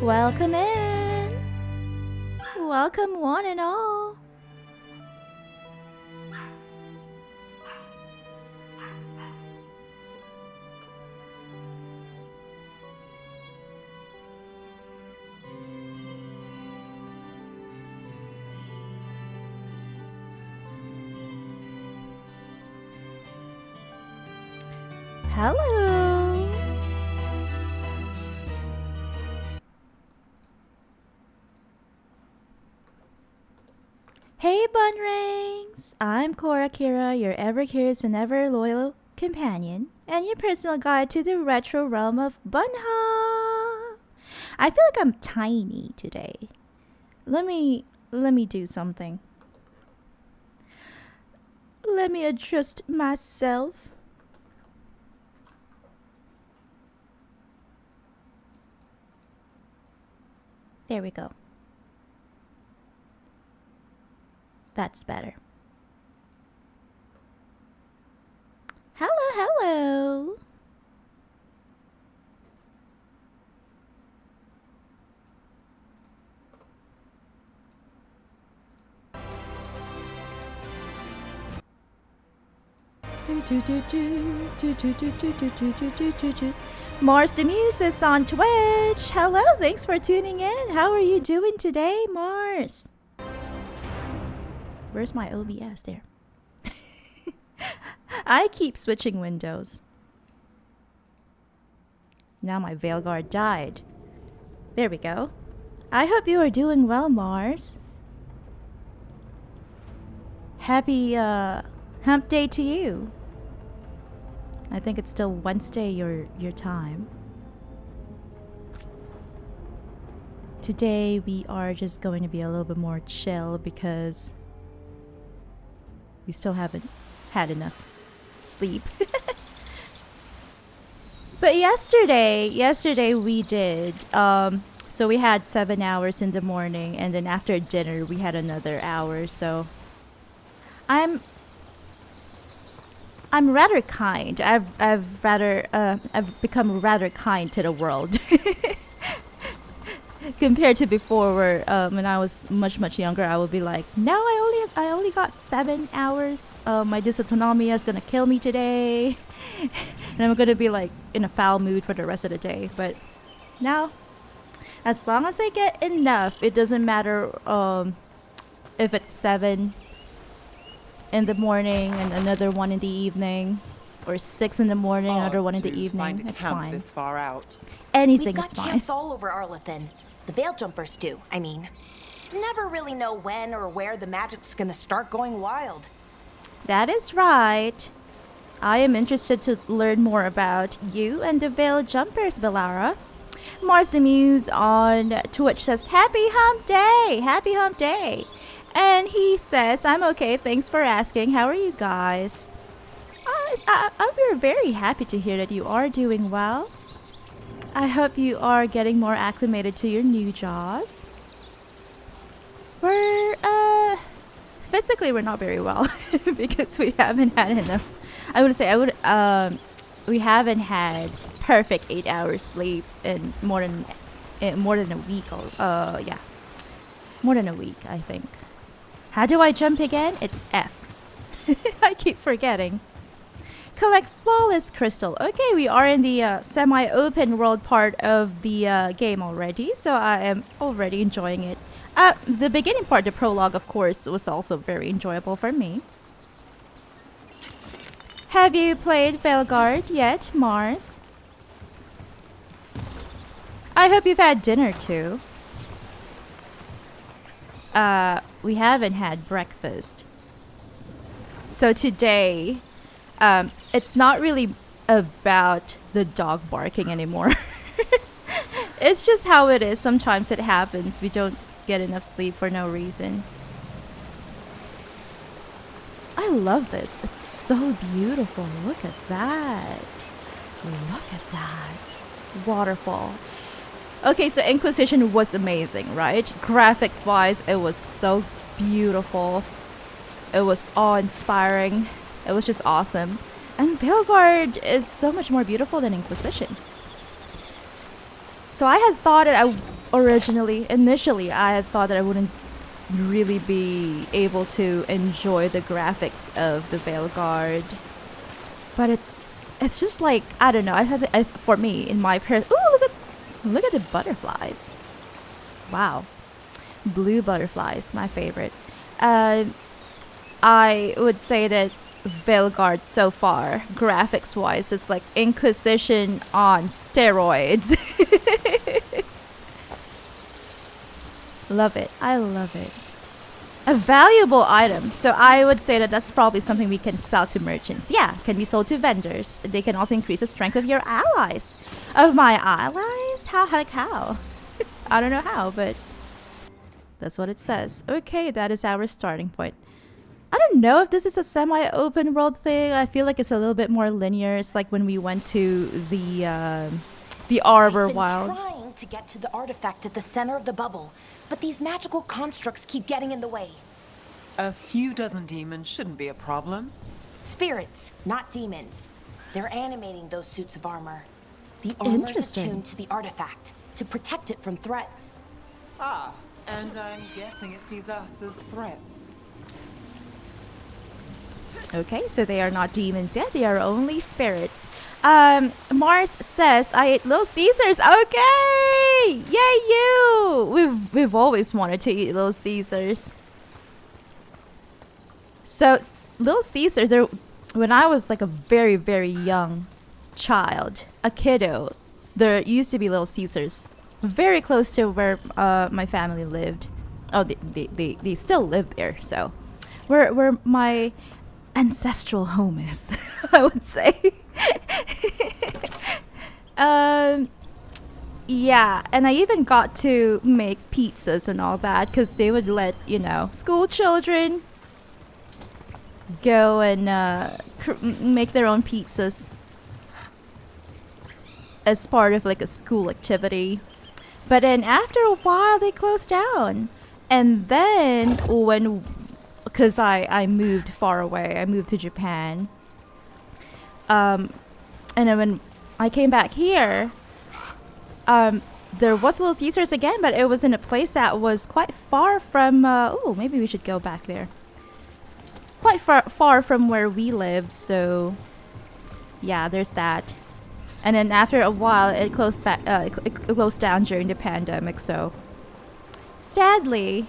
Welcome in! Welcome one and all! Hello! Hey bunnrings! I'm Cora Kira, your ever-curious and ever-loyal companion, and your personal guide to the retro realm of bunnhop! I feel like I'm tiny today. Let me do something. Let me adjust myself. There we go. That's better. Hello, hello. Mars the Muse is on Twitch. Hello, thanks for tuning in. How are you doing today, Mars? Where's my OBS? There. I keep switching windows. Now my Veilguard died. There we go. I hope you are doing well, Mars. Happy hump day to you. I think it's still Wednesday your time. Today we are just going to be a little bit more chill because we still haven't had enough sleep. But yesterday we did. So we had 7 hours in the morning, and then after dinner we had another hour. So I'm rather kind. I've become rather kind to the world. Compared to before, where when I was much younger, I would be like, no, I only got 7 hours. My dysautonomia is gonna kill me today, and I'm gonna be like in a foul mood for the rest of the day. But now, as long as I get enough, it doesn't matter if it's 7 in the morning and another 1 in the evening, or 6 in the morning, another 1 in the evening. It's fine. This far out. Anything We've is got fine. camps all over Arlethan. The Veil Jumpers do, I mean. Never really know when or where the magic's gonna start going wild. That is right. I am interested to learn more about you and the Veil Jumpers, Bellara. Mars the Muse on Twitch says, Happy Hump Day! Happy Hump Day! And he says, I'm okay, thanks for asking. How are you guys? We're very happy to hear that you are doing well. I hope you are getting more acclimated to your new job. Physically we're not very well because we haven't had enough. We haven't had perfect 8 hours sleep in more than a week. Yeah, more than a week, I think. How do I jump again? It's F. I keep forgetting. Collect flawless crystal. Okay, we are in the semi-open world part of the game already, so I am already enjoying it. The beginning part, the prologue, of course, was also very enjoyable for me. Have you played Veilguard yet, Mars? I hope you've had dinner too. We haven't had breakfast. So today, it's not really about the dog barking anymore. It's just how it is. Sometimes it happens. We don't get enough sleep for no reason. I love this. It's so beautiful. Look at that. Look at that. Waterfall. Okay, so Inquisition was amazing, right? Graphics wise, it was so beautiful. It was awe-inspiring. It was just awesome. And Veilguard is so much more beautiful than Inquisition. So I had thought that initially, I had thought that I wouldn't really be able to enjoy the graphics of the Veilguard. But it's just like, I don't know. For me, in my opinion, ooh, look at the butterflies. Wow, blue butterflies, my favorite. I would say that Veilguard so far, graphics-wise, is like Inquisition on steroids. Love it. I love it. A valuable item. So I would say that that's probably something we can sell to merchants. Yeah, can be sold to vendors. They can also increase the strength of your allies. Of my allies? How? I don't know how, but that's what it says. Okay, that is our starting point. I don't know if this is a semi-open world thing. I feel like it's a little bit more linear. It's like when we went to the Arbor Wilds. I've been trying to get to the artifact at the center of the bubble, but these magical constructs keep getting in the way. A few dozen demons shouldn't be a problem. Spirits, not demons. They're animating those suits of armor. The armor's attuned to the artifact to protect it from threats. Ah, and I'm guessing it sees us as threats. Okay, so they are not demons yet. They are only spirits. Mars says, I ate Little Caesars. Okay! Yay, you! We've always wanted to eat Little Caesars. So, Little Caesars, when I was like a very, very young child, a kiddo, there used to be Little Caesars very close to where my family lived. Oh, they still live there, so. Where my ancestral home is, I would say. Yeah, and I even got to make pizzas and all that because they would let, school children go and make their own pizzas as part of like a school activity. But then after a while they closed down. And then because I moved far away, I moved to Japan. And then when I came back here, there was Little Caesars again, but it was in a place that was quite far from, maybe we should go back there. Quite far from where we live, so yeah, there's that. And then after a while, it closed back. It closed down during the pandemic. So sadly,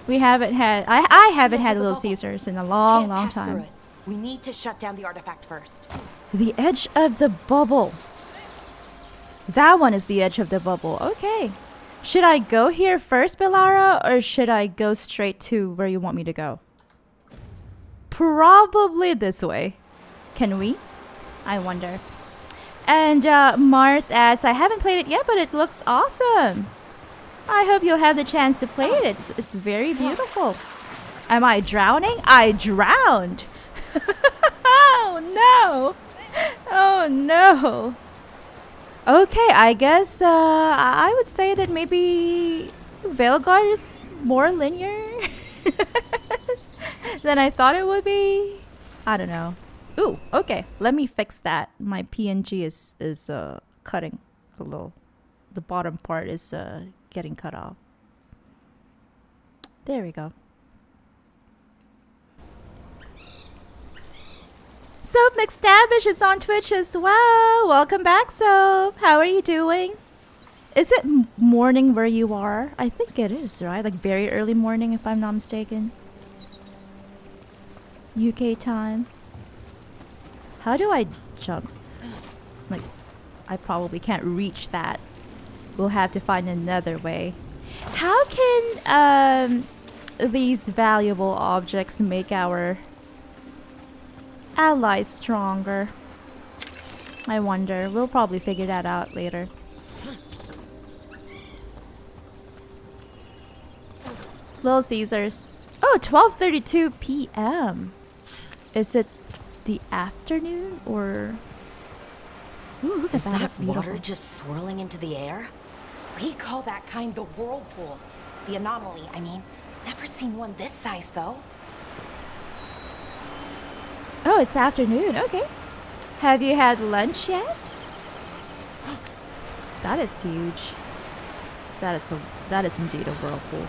we haven't had. I haven't had Little Caesars in a long time. We need to shut down the artifact first. The edge of the bubble. That one is the edge of the bubble. Okay. Should I go here first, Bellara, or should I go straight to where you want me to go? Probably this way. Can we? I wonder. And Mars adds, I haven't played it yet, but it looks awesome. I hope you'll have the chance to play it. It's very beautiful. Am I drowning? I drowned. Oh no. Oh no. Okay, I guess I would say that maybe Veilguard is more linear than I thought it would be. I don't know. Ooh, okay. Let me fix that. My PNG is cutting a little. The bottom part is getting cut off. There we go. Soap McStavish is on Twitch as well. Welcome back, Soap. How are you doing? Is it morning where you are? I think it is, right? Like very early morning, if I'm not mistaken. UK time. How do I jump? Like, I probably can't reach that. We'll have to find another way. How can these valuable objects make our allies stronger? I wonder. We'll probably figure that out later. Little Caesars. Oh, 12:32 p.m. Is it the afternoon or? Ooh, look at that. Is That's that water beautiful. just swirling into the air? We call that kind the whirlpool. The anomaly, I mean. Never seen one this size, though. Oh, it's afternoon. Okay. Have you had lunch yet? That is huge. That is indeed a whirlpool.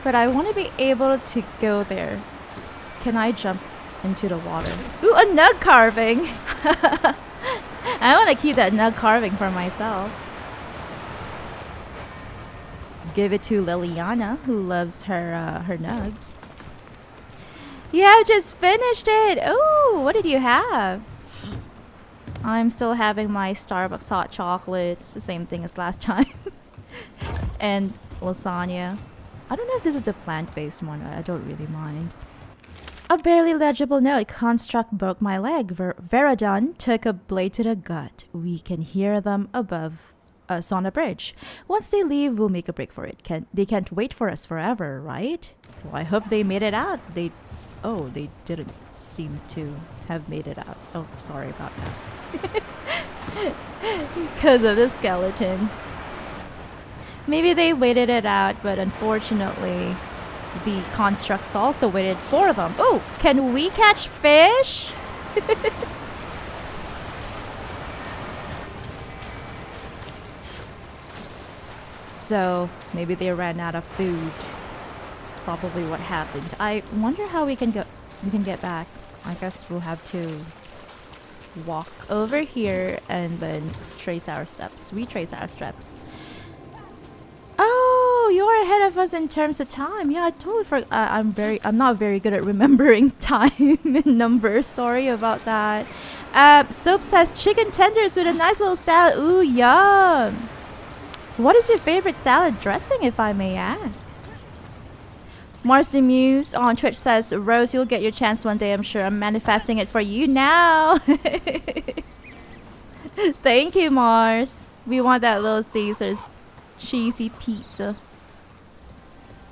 But I want to be able to go there. Can I jump into the water? Ooh, a nug carving! I want to keep that nug carving for myself. Give it to Liliana, who loves her her nugs. Yeah, I just finished it! Oh, what did you have? I'm still having my Starbucks hot chocolate. It's the same thing as last time. And lasagna. I don't know if this is the plant-based one. I don't really mind. A barely legible note. Construct broke my leg. Veradon took a blade to the gut. We can hear them above us on a bridge. Once they leave, we'll make a break for it. They can't wait for us forever, right? Well, I hope they made it out. They didn't seem to have made it out. Oh, sorry about that. Because of the skeletons. Maybe they waited it out, but unfortunately, the constructs also waited for them. Oh, can we catch fish? So, maybe they ran out of food. It's probably what happened. I wonder how we can get back. I guess we'll have to walk over here and then retrace our steps. Oh, you're ahead of us in terms of time. Yeah, I totally forgot. I'm not very good at remembering time and numbers. Sorry about that. Soap says chicken tenders with a nice little salad. Ooh, yum. What is your favorite salad dressing, if I may ask? Mars the Muse on Twitch says, Rose, you'll get your chance one day, I'm sure. I'm manifesting it for you now. Thank you, Mars. We want that Little Caesars cheesy pizza.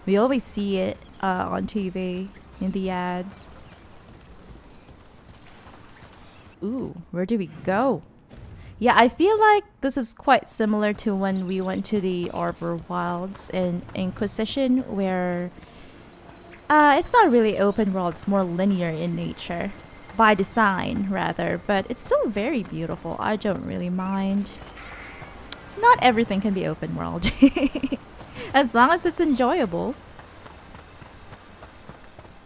We always see it on TV in the ads. Ooh, where do we go? Yeah, I feel like this is quite similar to when we went to the Arbor Wilds in Inquisition, where it's not really open world, it's more linear in nature. By design, rather, but it's still very beautiful. I don't really mind. Not everything can be open world. As long as it's enjoyable.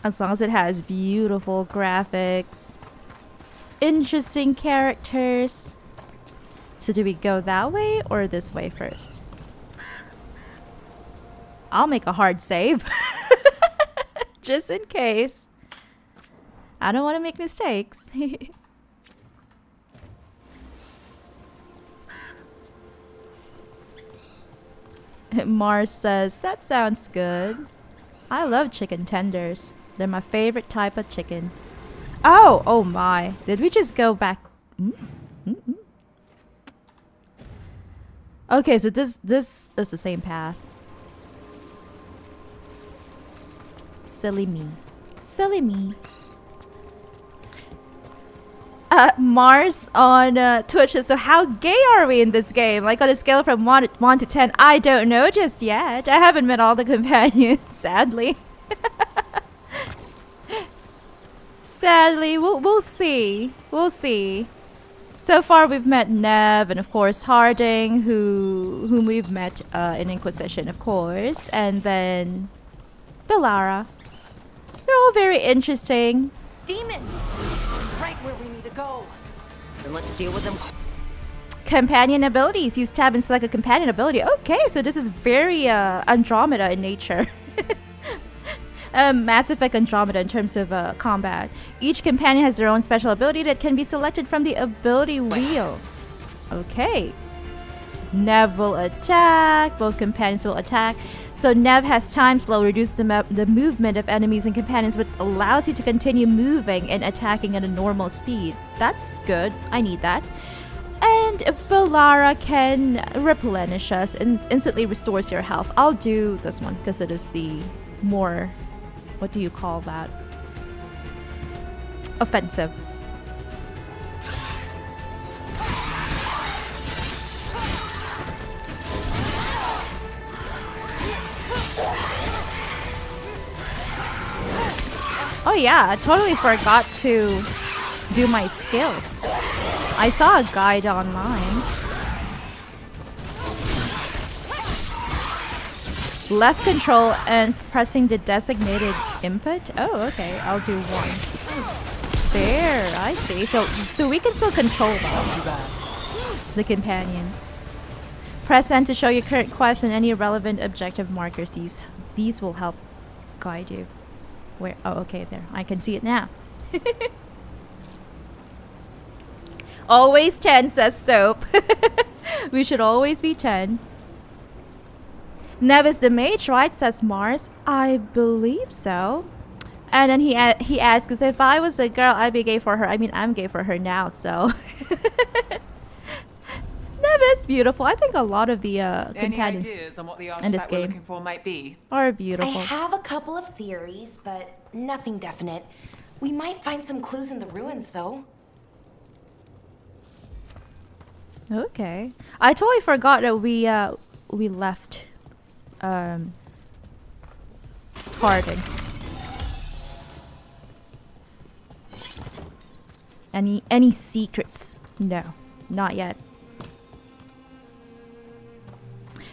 As long as it has beautiful graphics. Interesting characters. So do we go that way or this way first? I'll make a hard save. Just in case. I don't want to make mistakes. Mars says, that sounds good. I love chicken tenders. They're my favorite type of chicken. Oh, oh my. Did we just go back? Okay, so this is the same path. Silly me. Silly me. Mars on Twitch says, so how gay are we in this game? Like on a scale from 1 to 10, I don't know just yet. I haven't met all the companions, sadly. Sadly, we'll see. We'll see. So far we've met Nev and of course Harding, whom we've met in Inquisition, of course, and then Bellara. They're all very interesting. Demons! Right where we need to go. Then let's deal with them. Companion abilities. Use tab and select a companion ability. Okay, so this is very Andromeda in nature. Mass Effect Andromeda in terms of combat. Each companion has their own special ability that can be selected from the ability wheel. Okay. Nev will attack. Both companions will attack. So Nev has time slow, reduces the movement of enemies and companions, but allows you to continue moving and attacking at a normal speed. That's good. I need that. And Bellara can replenish us and instantly restores your health. I'll do this one because it is the more, what do you call that? Offensive. Oh yeah, I totally forgot to do my skills. I saw a guide online. Left control and pressing the designated input. Oh, okay. I'll do 1. There, I see. So we can still control them. The companions. Press N to show your current quest and any relevant objective markers. These will help guide you. Where? Oh, okay, there. I can see it now. Always 10, says Soap. We should always be 10. Nevis the mage, right? Says Mars. I believe so. And then he asks, if I was a girl, I'd be gay for her. I mean, I'm gay for her now, so. Nevis, beautiful. I think a lot of the companions Any ideas on what the in this artifact we're game looking for might be? are beautiful. I have a couple of theories, but nothing definite. We might find some clues in the ruins, though. Okay. I totally forgot that we left Harding. Any secrets? No, not yet.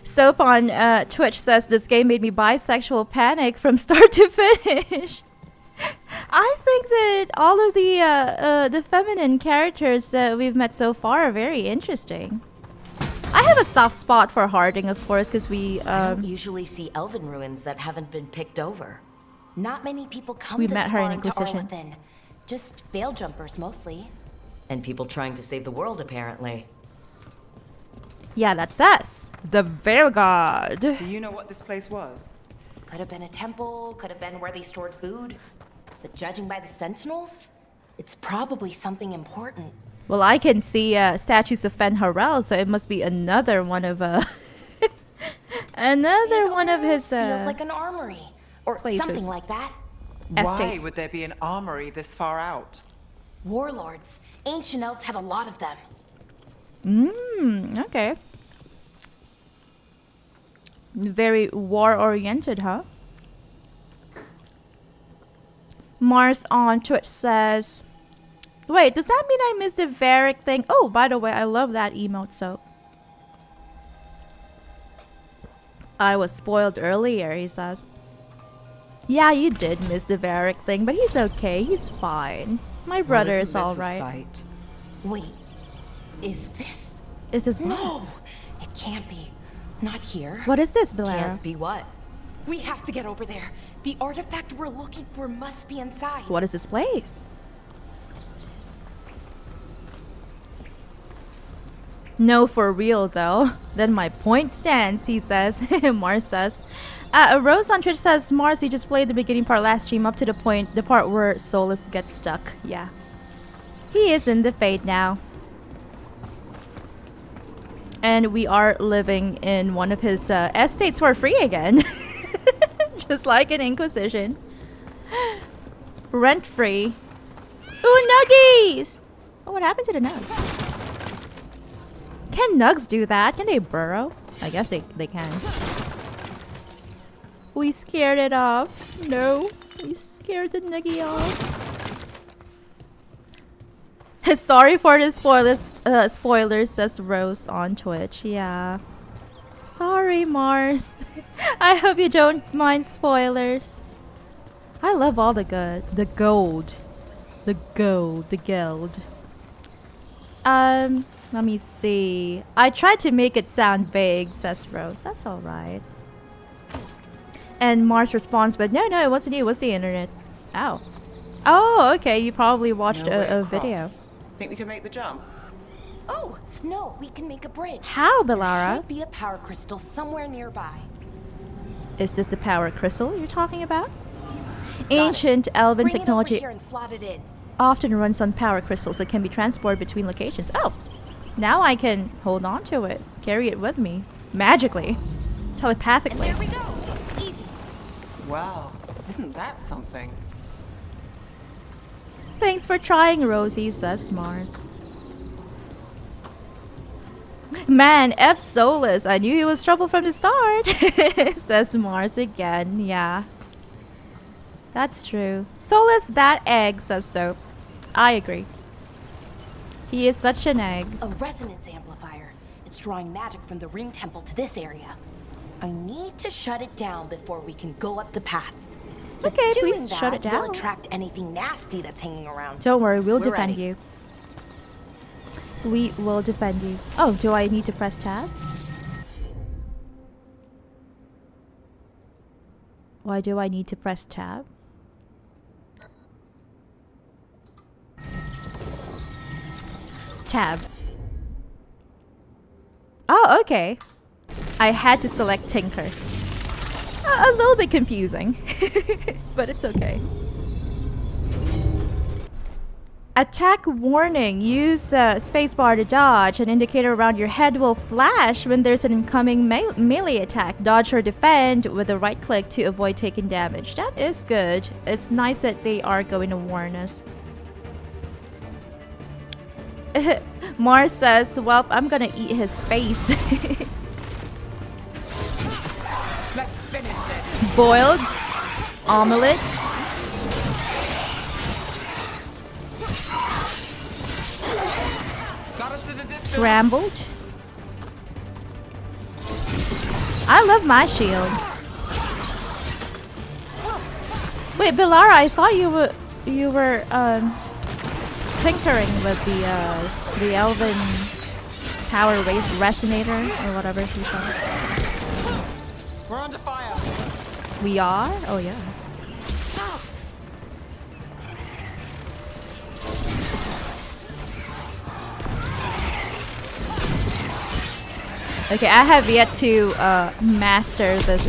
Soap on Twitch says this game made me bisexual panic from start to finish. I think that all of the feminine characters that we've met so far are very interesting. I have a soft spot for Harding, of course, because we I don't usually see elven ruins that haven't been picked over. Not many people come We this met her far in into Inquisition. Arlethin. Just veil jumpers, mostly. And people trying to save the world, apparently. yeah, that's us, the Veilguard. Do you know what this place was? Could have been a temple, could have been where they stored food. But judging by the sentinels, it's probably something important. Well, I can see statues of Fen Harel, so it must be another one of another one of his feels like an armory or places. something like that. Why estates. would there be an armory this far out? Warlords. Ancient elves had a lot of them. Okay. Very war-oriented, huh? Mars on Twitch says, wait, does that mean I missed the Varric thing? Oh, by the way, I love that emote, so. I was spoiled earlier, he says. Yeah, you did miss the Varric thing, but he's okay. He's fine. My brother Well, is isn't this a alright. sight? Wait, is this? Is this No, it can't be. Not here. What is this, Bellara? Can't be what? We have to get over there. The artifact we're looking for must be inside. What is this place? No, for real though. Then my point stands, he says. Mars says. Rose on Twitch says, Mars, you just played the beginning part last stream up to the part where Solus gets stuck. Yeah. He is in the Fade now. And we are living in one of his estates for free again. Just like in Inquisition. Rent free. Ooh, nuggies! Oh, what happened to the nugs? Can nugs do that? Can they burrow? I guess they can. We scared it off. No, we scared the nuggie off. Sorry for the spoilers, says Rose on Twitch. Yeah. Sorry, Mars. I hope you don't mind spoilers. I love all the good. The gold. The gold. The guild. Let me see. I tried to make it sound vague, says Rose. That's alright. And Mars responds, but no, it wasn't you. It was the internet. Ow. Oh, okay. You probably watched No way a across. video. Think we can make the jump? Oh, no, we can make a bridge. How, There Bellara? should be a power crystal somewhere nearby. Is this the power crystal you're talking about? Got Ancient elven Bring it over technology here and slot it in. often runs on power crystals that can be transported between locations. Oh, now I can hold on to it, carry it with me, magically, And telepathically. there we go. Easy. Wow, isn't that something? Thanks for trying, Rosie, says Mars. Man, F Solus, I knew he was trouble from the start, says Mars again. Yeah, that's true. Solus, that egg, says Soap. I agree. He is such an egg. A resonance amplifier. It's drawing magic from the ring temple to this area. I need to shut it down before we can go up the path. Okay, Doing please that shut it down. will attract anything nasty that's hanging around. Don't worry, we'll We're defend ready. you. We will defend you. Oh, do I need to press tab? Why do I need to press tab? Tab. Oh, okay. I had to select Tinker. A little bit confusing, but it's okay. Attack warning. Use spacebar to dodge. An indicator around your head will flash when there's an incoming melee attack. Dodge or defend with a right click to avoid taking damage. That is good. It's nice that they are going to warn us. Mars says, well, I'm gonna eat his face. Let's finish this. Boiled. Omelette. Got us at a distance. Scrambled. I love my shield. Wait, Bellara, I thought you were tinkering with the elven power resonator or whatever she said. We're under fire. We are? Oh yeah. Okay, I have yet to master this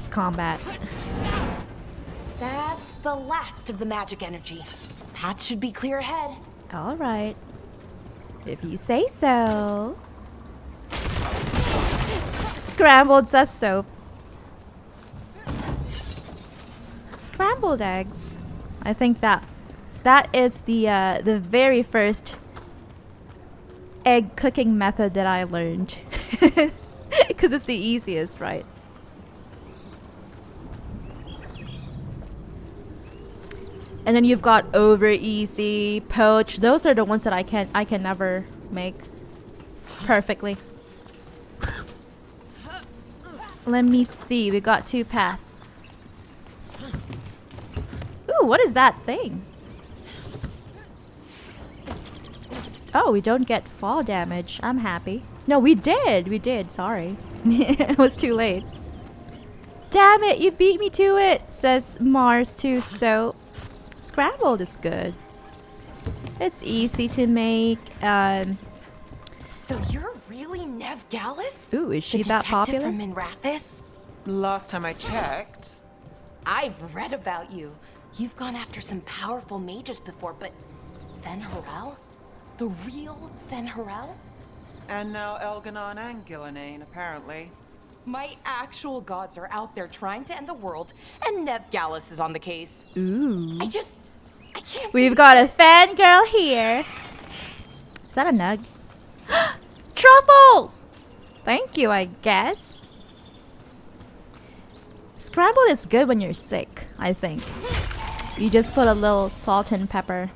combat. That's the last of the magic energy. Path should be clear ahead. All right, if you say so. Scrambled says so. Scrambled eggs. I think that is the very first egg cooking method that I learned, because it's the easiest, right? And then you've got over easy, poach. Those are the ones that I can never make perfectly. Let me see. We got 2 paths. Ooh, what is that thing? Oh, we don't get fall damage. I'm happy. No, we did. We did. Sorry. It was too late. Damn it, you beat me to it, says Mars too. So scrambled is good. It's easy to make. So you're really Nev Gallus? Ooh, is she the that detective popular? from Minrathis? Last time I checked. I've read about you. You've gone after some powerful mages before, but Fen Harel? The real Fen Harel? And now Elganon and Gillenane, apparently. My actual gods are out there trying to end the world, and Nev Gallus is on the case. Ooh. I can't. We've got a fangirl here. Is that a nug? Truffles! Thank you, I guess. Scrambled is good when you're sick, I think. You just put a little salt and pepper.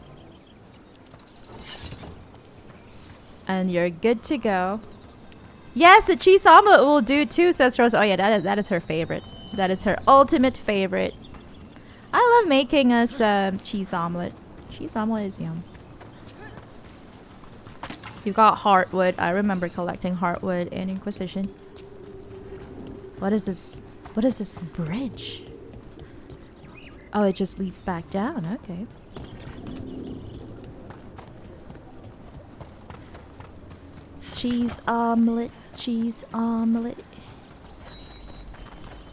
And you're good to go. Yes, a cheese omelet will do too, says Rose. Oh yeah, that is her favorite. That is her ultimate favorite. I love making us cheese omelet. Cheese omelet is yum. You've got heartwood. I remember collecting heartwood in Inquisition. What is this? What is this bridge? Oh, it just leads back down. Okay. Cheese omelet. Cheese omelet.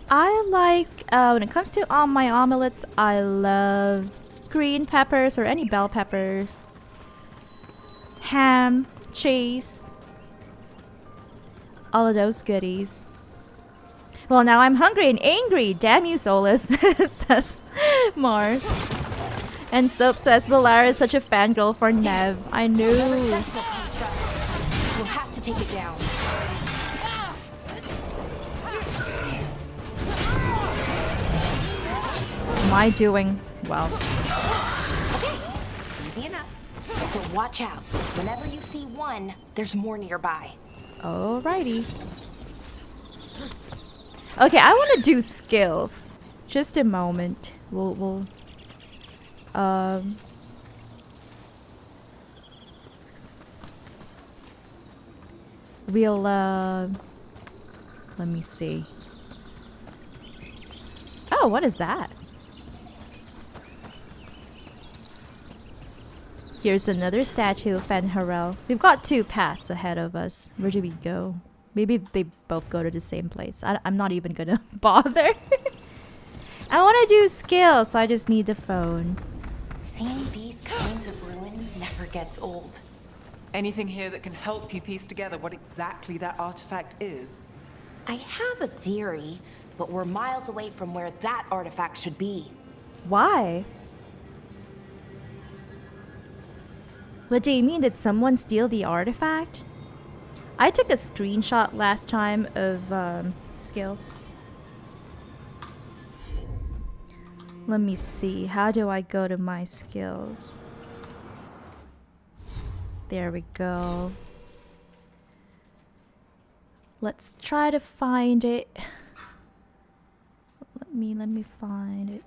I like, when it comes to my omelets, I love green peppers or any bell peppers. Ham, cheese. All of those goodies. Well, now I'm hungry and angry. Damn you, Solus, says Mars. And Soap says, Bellara is such a fangirl for Nev. I knew. We'll have to take it down. Am I doing well? Okay, easy enough. So watch out. Whenever you see one, there's more nearby. Alrighty. Okay, I want to do skills. Just a moment. We'll let me see. Oh, what is that? Here's another statue of Fenharel. We've got 2 paths ahead of us. Where do we go? Maybe they both go to the same place. I'm not even gonna bother. I want to do skills, so I just need the phone. Seeing these kinds of ruins never gets old. Anything here that can help you piece together what exactly that artifact is? I have a theory, but we're miles away from where that artifact should be. Why? What do you mean? Did someone steal the artifact? I took a screenshot last time of skills. Let me see. How do I go to my skills? There we go. Let's try to find it. Let me find it.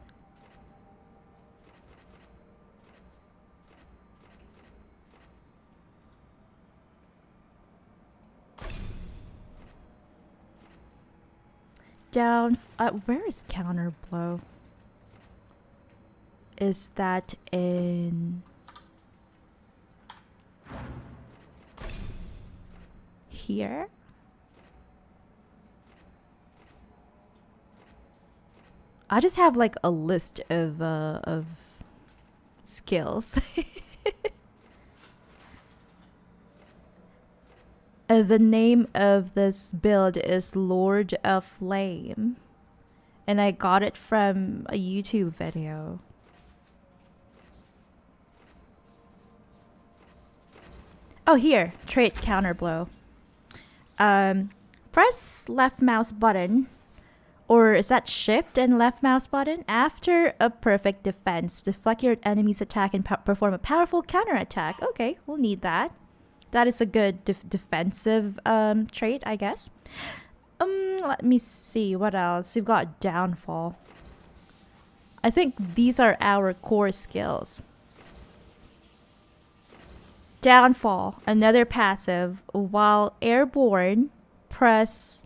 Down. Where is counter blow? Is that in here? I just have like a list of skills. The name of this build is Lord of Flame, and I got it from a YouTube video. Oh, here, trait counter blow. Press left mouse button, or is that shift and left mouse button? After a perfect defense, deflect your enemy's attack and perform a powerful counter attack. Okay, we'll need that. That is a good defensive trait, I guess. Let me see, what else? We've got downfall. I think these are our core skills. Downfall, another passive. While airborne, press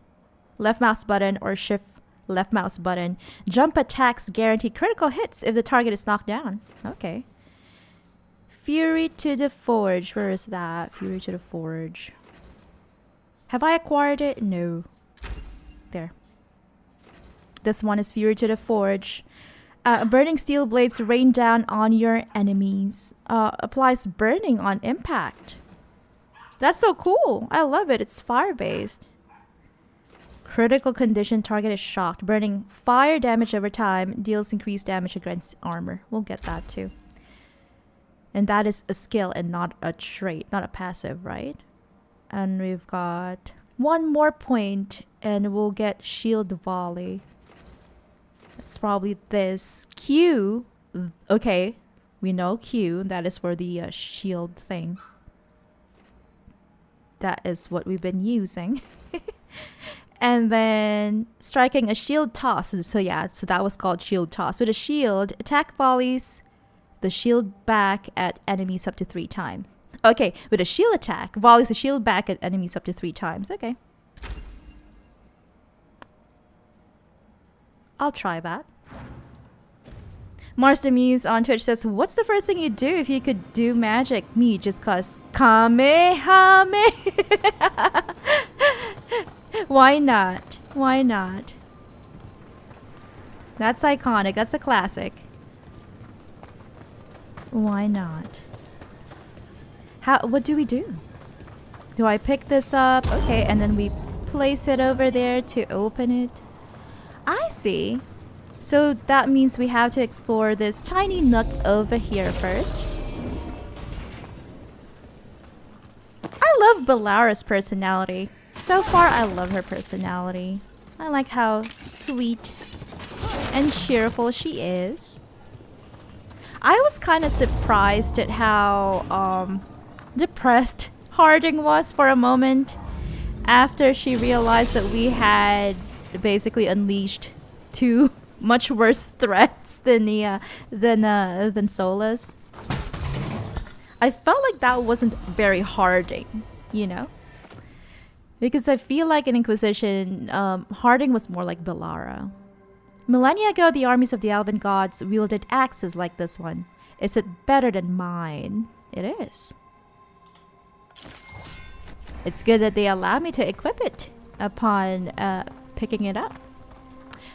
left mouse button or shift left mouse button. Jump attacks guarantee critical hits if the target is knocked down. Okay. Fury to the Forge. Where is that? Fury to the Forge. Have I acquired it? No. There. This one is Fury to the Forge. Burning steel blades rain down on your enemies. Applies burning on impact. That's so cool. I love it. It's fire-based. Critical condition. Target is shocked. Burning fire damage over time. Deals increased damage against armor. We'll get that too. And that is a skill and not a trait. Not a passive, right? And we've got one more point and we'll get shield volley. It's probably this. Q. Okay. We know Q. That is for the shield thing. That is what we've been using. And then striking a shield toss. So yeah, so that was called shield toss. With a shield, attack volleys the shield back at enemies up to 3 times. Okay, with a shield attack, volleys the shield back at enemies up to 3 times. Okay. I'll try that. Mars the Muse on Twitch says, what's the first thing you'd do if you could do magic? Me, just cause Kamehame. Why not? Why not? That's iconic. That's a classic. Why not? What do we do? Do I pick this up? Okay, and then we place it over there to open it. I see. So that means we have to explore this tiny nook over here first. I love Bellara's personality. So far, I love her personality. I like how sweet and cheerful she is. I was kind of surprised at how depressed Harding was for a moment after she realized that we had basically unleashed two much worse threats than Solas. I felt like that wasn't very Harding, you know? Because I feel like in Inquisition, Harding was more like Bellara. Millennia ago, the armies of the Elven gods wielded axes like this one. Is it better than mine? It is. It's good that they allow me to equip it upon picking it up.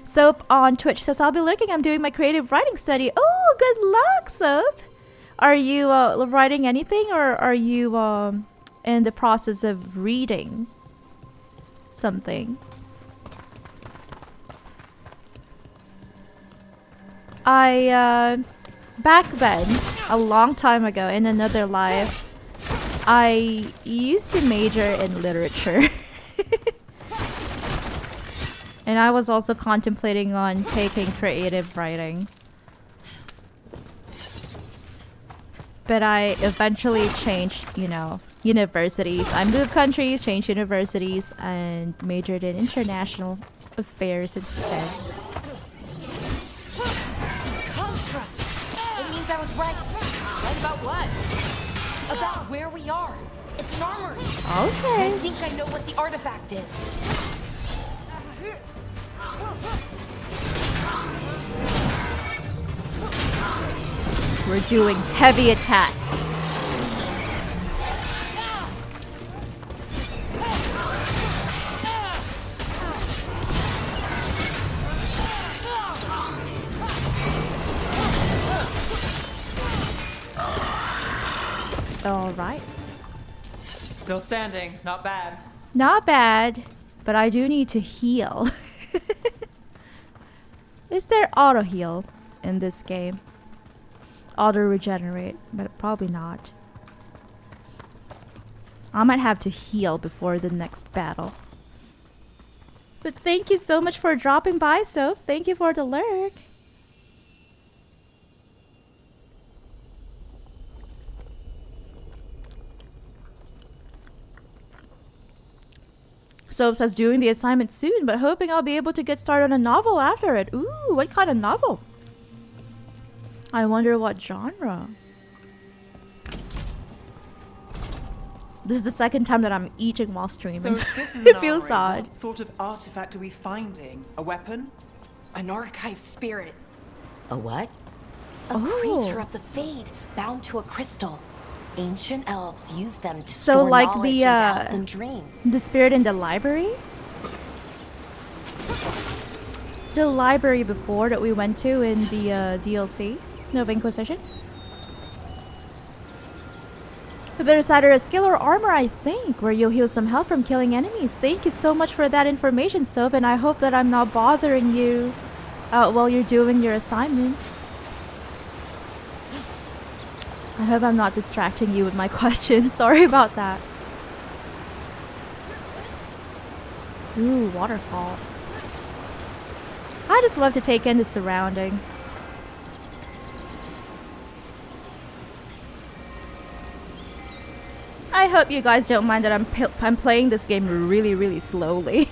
Soap on Twitch says, I'll be lurking. I'm doing my creative writing study. Oh, good luck, Soap. Are you writing anything, or are you in the process of reading something? Back then, a long time ago, in another life, I used to major in literature. And I was also contemplating on taking creative writing. But I eventually changed, you know, universities. I moved countries, changed universities, and majored in international affairs instead. It means I was right. Right about what? About where we are. It's an armory. Okay. I think I know what the artifact is. We're doing heavy attacks. All right. Still standing. Not bad. Not bad, but I do need to heal. Is there auto heal in this game? Auto regenerate, but probably not. I might have to heal before the next battle. But thank you so much for dropping by, Soph. Thank you for the lurk. Soph says doing the assignment soon, but hoping I'll be able to get started on a novel after it. Ooh, what kind of novel? I wonder what genre. This is the second time that I'm eating while streaming. So if this is It an feels armory, odd. what sort of artifact are we finding? A weapon? An archive spirit. A what? A Oh. creature of the Fade, bound to a crystal. Ancient elves use them to So store like knowledge the, and to help them dream. The spirit in the library? The library before that we went to in the DLC of Inquisition? There's either a skill or armor, I think, where you'll heal some health from killing enemies. Thank you so much for that information, Soap, and I hope that I'm not bothering you while you're doing your assignment. I hope I'm not distracting you with my questions. Sorry about that. Ooh, waterfall. I just love to take in the surroundings. I hope you guys don't mind that I'm playing this game really slowly.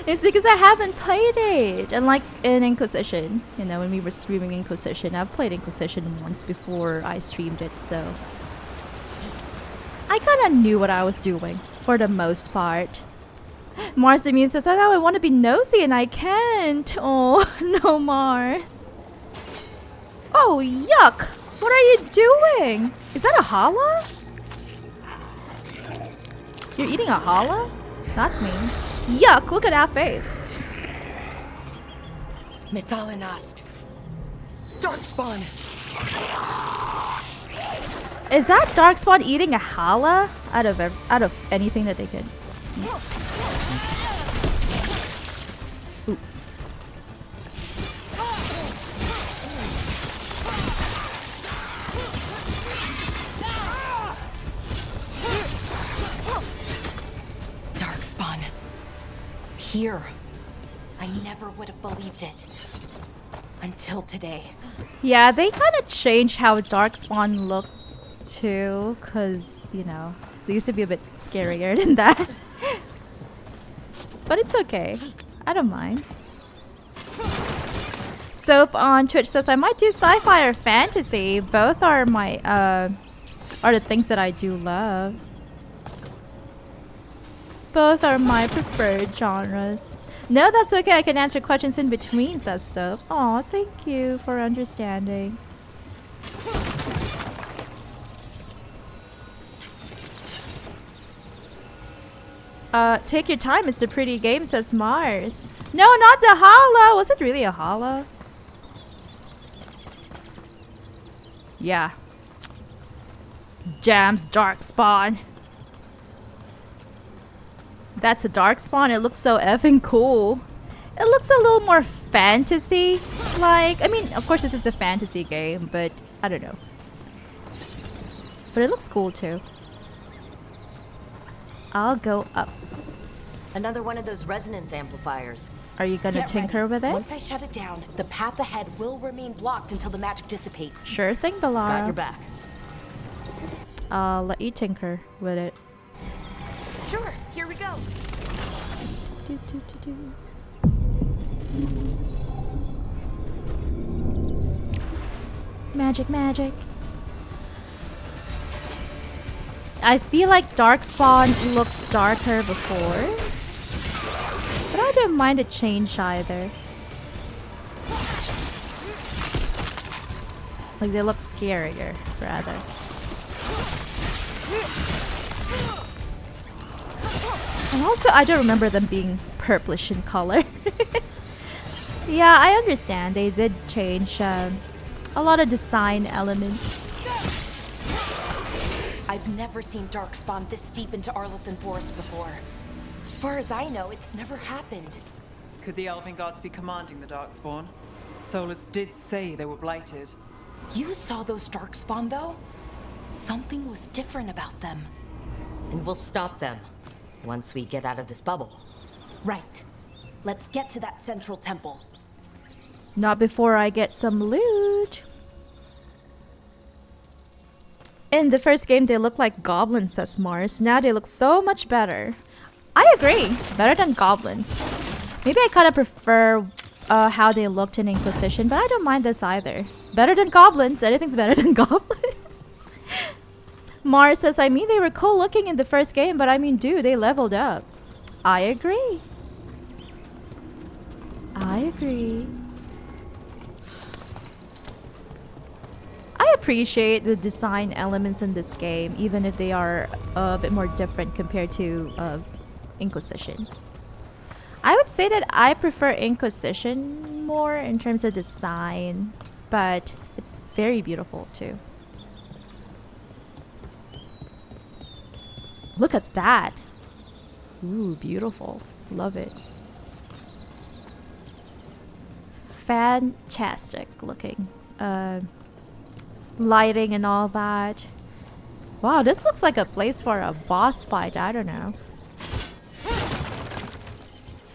It's because I haven't played it. And like in Inquisition, you know, when we were streaming Inquisition, I've played Inquisition once before I streamed it, so I kind of knew what I was doing for the most part. Mars Immune says, I know I want to be nosy and I can't. Oh, no, Mars. Oh, yuck. What are you doing? Is that a challah? You're eating a challah? That's mean. Yuck, look at that face. Methalinast. Darkspawn. Is that Darkspawn eating a challah out of anything that they could? Ooh. Darkspawn. Here. I never would have believed it. Until today. Yeah, they kind of changed how Darkspawn looks too, because, you know, they used to be a bit scarier than that. But it's okay. I don't mind. Soap on Twitch says, I might do sci-fi or fantasy. Both are my, are the things that I do love. Both are my preferred genres. No, that's okay. I can answer questions in between, says Soap. Aw, thank you for understanding. Take your time. It's a pretty game, says Mars. No, not the holo. Was it really a holo? Yeah. Damn Darkspawn. That's a Darkspawn. It looks so effing cool. It looks a little more fantasy. Like, I mean, of course this is a fantasy game, but I don't know. But it looks cool too. I'll go up. Another one of those resonance amplifiers. Are you gonna Get tinker ready. with it? Once I shut it down, the path ahead will remain blocked until the magic dissipates. Sure thing, Got Bellara. your back. I'll let you tinker with it. Sure, here we go. Do, do, do, do. Magic, magic. I feel like Darkspawn looked darker before, but I don't mind the change either. Like they look scarier, rather. And also, I don't remember them being purplish in color. Yeah, I understand. They did change a lot of design elements. I've never seen Darkspawn this deep into Arlothan Forest before. As far as I know, it's never happened. Could the Elven Guards be commanding the Darkspawn? Solus did say they were blighted. You saw those Darkspawn, though? Something was different about them. And we'll stop them once we get out of this bubble. Right. Let's get to that central temple. Not before I get some loot. In the first game, they looked like goblins, says Mars. Now they look so much better. I agree. Better than goblins. Maybe I kind of prefer how they looked in Inquisition, but I don't mind this either. Better than goblins. Anything's better than goblins. Mars says, I mean, they were cool looking in the first game, but I mean, dude, they leveled up. I agree. I agree. I appreciate the design elements in this game, even if they are a bit more different compared to Inquisition. I would say that I prefer Inquisition more in terms of design, but it's very beautiful too. Look at that! Ooh, beautiful. Love it. Fantastic looking. Lighting and all that. Wow, this looks like a place for a boss fight. I don't know.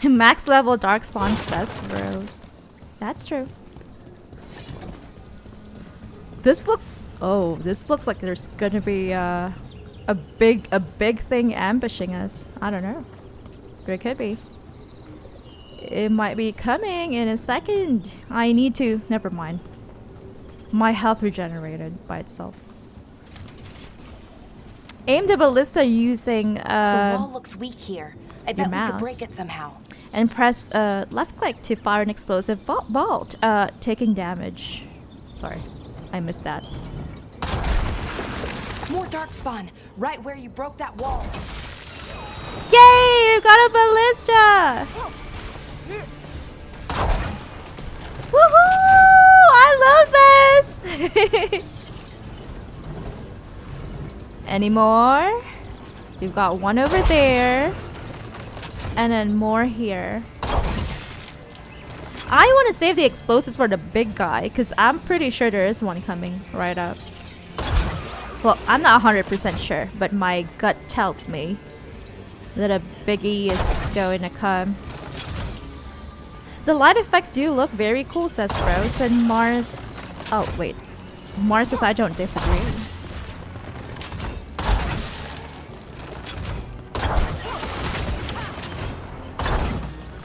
Max level Darkspawn says bros. That's true. This looks... Oh, this looks like there's gonna be a big thing ambushing us. I don't know. But it could be. It might be coming in a second. I need to... Never mind. My health regenerated by itself. Aim the ballista using the wall looks weak here. I bet we mouse. could break it somehow. And press left click to fire an explosive bolt, taking damage. Sorry, I missed that. More Darkspawn, right where you broke that wall. Yay! You got a ballista! Woohoo! I love this! Any more? We've got one over there. And then more here. I want to save the explosives for the big guy, because I'm pretty sure there is one coming right up. Well, I'm not 100% sure, but my gut tells me that a biggie is going to come. The light effects do look very cool, says Rose. And Mars... Oh, wait. Mars says I don't disagree.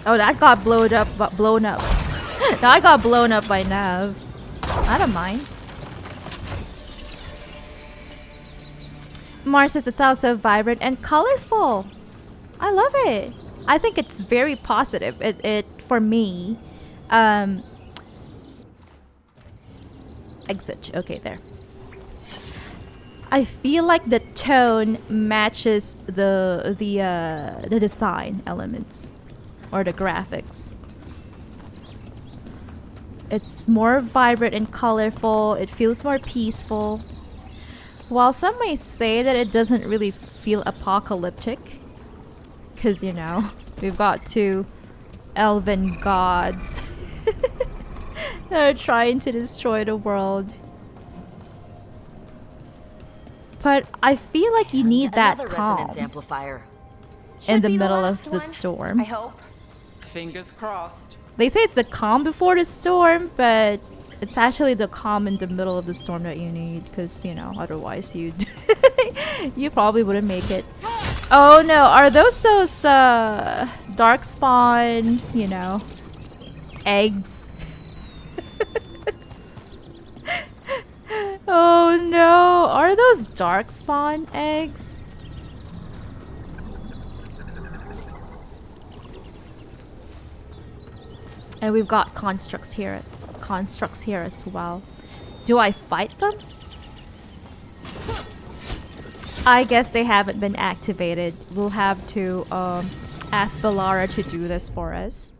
Oh, that got blown up. No, I got blown up by Nav. I don't mind. Mars says it sounds so vibrant and colorful. I love it. I think it's very positive. It for me. Exit. Okay, there. I feel like the tone matches the design elements or the graphics. It's more vibrant and colorful. It feels more peaceful. While some may say that it doesn't really feel apocalyptic, because, you know, we've got two elven gods that are trying to destroy the world. But I feel like you need that calm resonance amplifier. in the middle of the storm. I hope. Fingers crossed. They say it's the calm before the storm, but it's actually the calm in the middle of the storm that you need, because, you know, otherwise you probably wouldn't make it. Oh no, are those darkspawn, you know, eggs? Oh no, are those darkspawn eggs? And we've got constructs here as well. Do I fight them? I guess they haven't been activated. We'll have to ask Bellara to do this for us.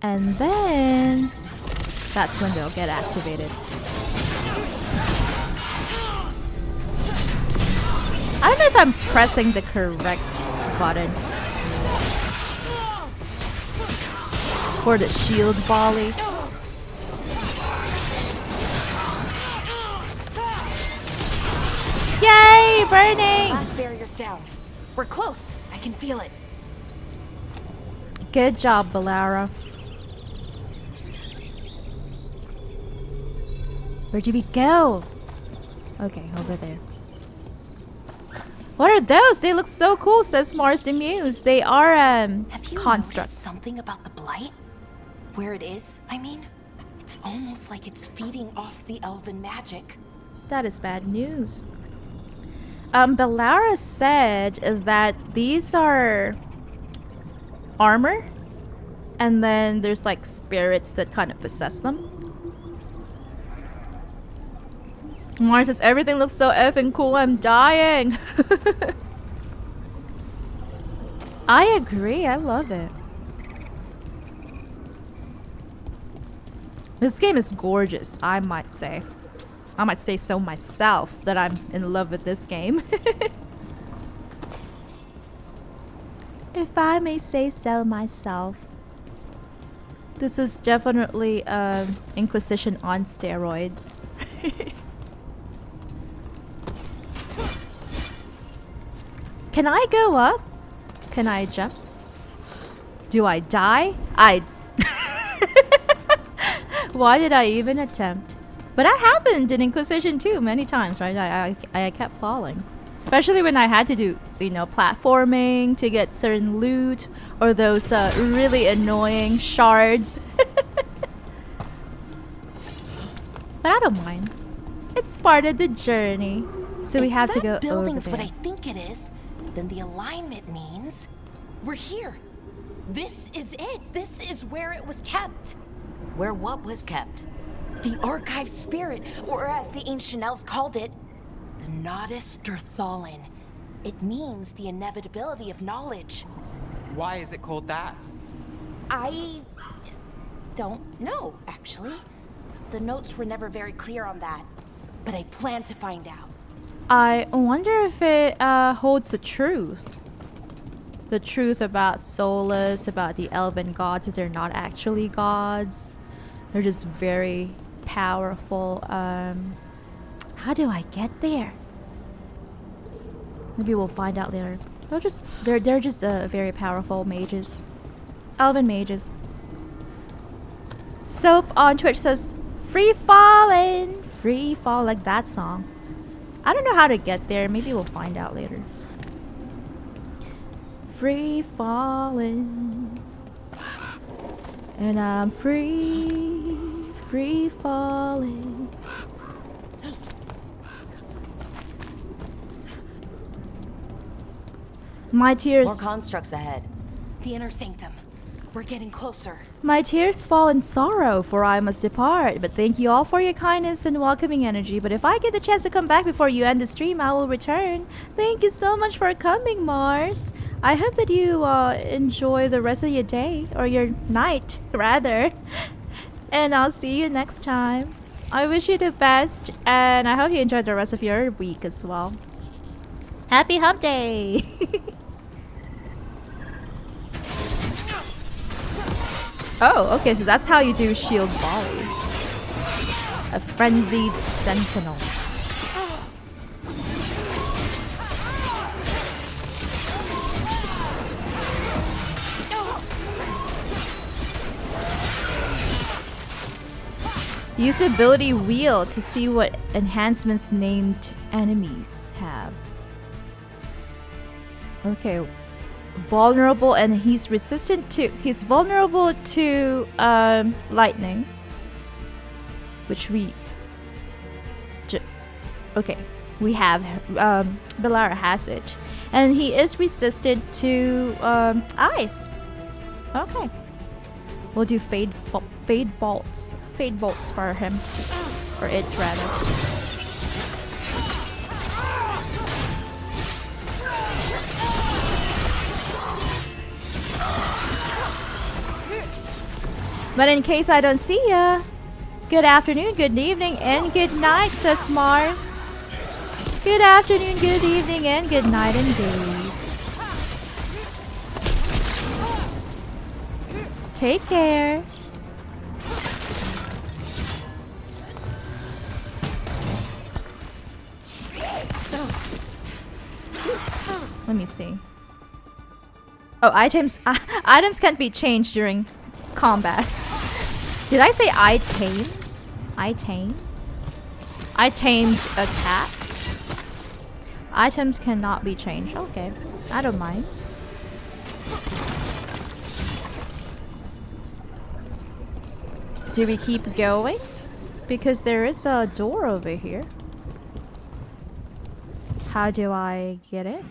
And then that's when they'll get activated. I don't know if I'm pressing the correct button for the shield volley. Yay, burning! Last barrier's down. We're close. I can feel it. Good job, Bellara. Where'd we go? Okay, over there. What are those? They look so cool, says Mars the Muse. They are Have you constructs. noticed something about the blight? Where it is, I mean? It's almost like it's feeding off the elven magic. That is bad news. Bellara said that these are armor, and then there's like spirits that kind of possess them. Mars says everything looks so effing cool, I'm dying. I agree, I love it. This game is gorgeous, I might say. I might say so myself, that I'm in love with this game. If I may say so myself. This is definitely Inquisition on steroids. Can I go up? Can I jump? Do I die? Why did I even attempt? But that happened in Inquisition too many times, right? I kept falling. Especially when I had to do, you know, platforming to get certain loot or those really annoying shards. But I don't mind. It's part of the journey. So we have to go over there. If that building's what I think it is, then the alignment means we're here. This is it. This is where it was kept. Where what was kept? The archive spirit, or as the ancient elves called it, the Nodus Derthalin. It means the inevitability of knowledge. Why is it called that? I don't know, actually. The notes were never very clear on that, but I plan to find out. I wonder if it holds the truth. The truth about Solus, about the elven gods, that they're not actually gods. They're just very powerful. How do I get there? Maybe we'll find out later. They're just very powerful mages. Elven mages. Soap on Twitch says, free falling, free fall, like that song. I don't know how to get there. Maybe we'll find out later. Free falling, and I'm free, free falling. My tears. More constructs ahead. The inner sanctum. We're getting closer. My tears fall in sorrow, for I must depart. But thank you all for your kindness and welcoming energy. But if I get the chance to come back before you end the stream, I will return. Thank you so much for coming, Mars. I hope that you enjoy the rest of your day, or your night, rather. And I'll see you next time. I wish you the best, and I hope you enjoyed the rest of your week as well. Happy Hump Day! Oh, okay, so that's how you do shield volley. A frenzied sentinel. Use the ability wheel to see what enhancements named enemies have. Okay. Vulnerable, and he's vulnerable to lightning, which we have. Bellara has it, and he is resistant to ice. Okay, we'll do fade bolts for him, or it rather. But in case I don't see ya, good afternoon, good evening, and good night, says Mars. Good afternoon, good evening, and good night indeed. Take care. Let me see. Oh, items can't be changed during combat. Did I say I tamed? I tamed a cat. Items cannot be changed. Okay, I don't mind. Do we keep going? Because there is a door over here. How do I get it?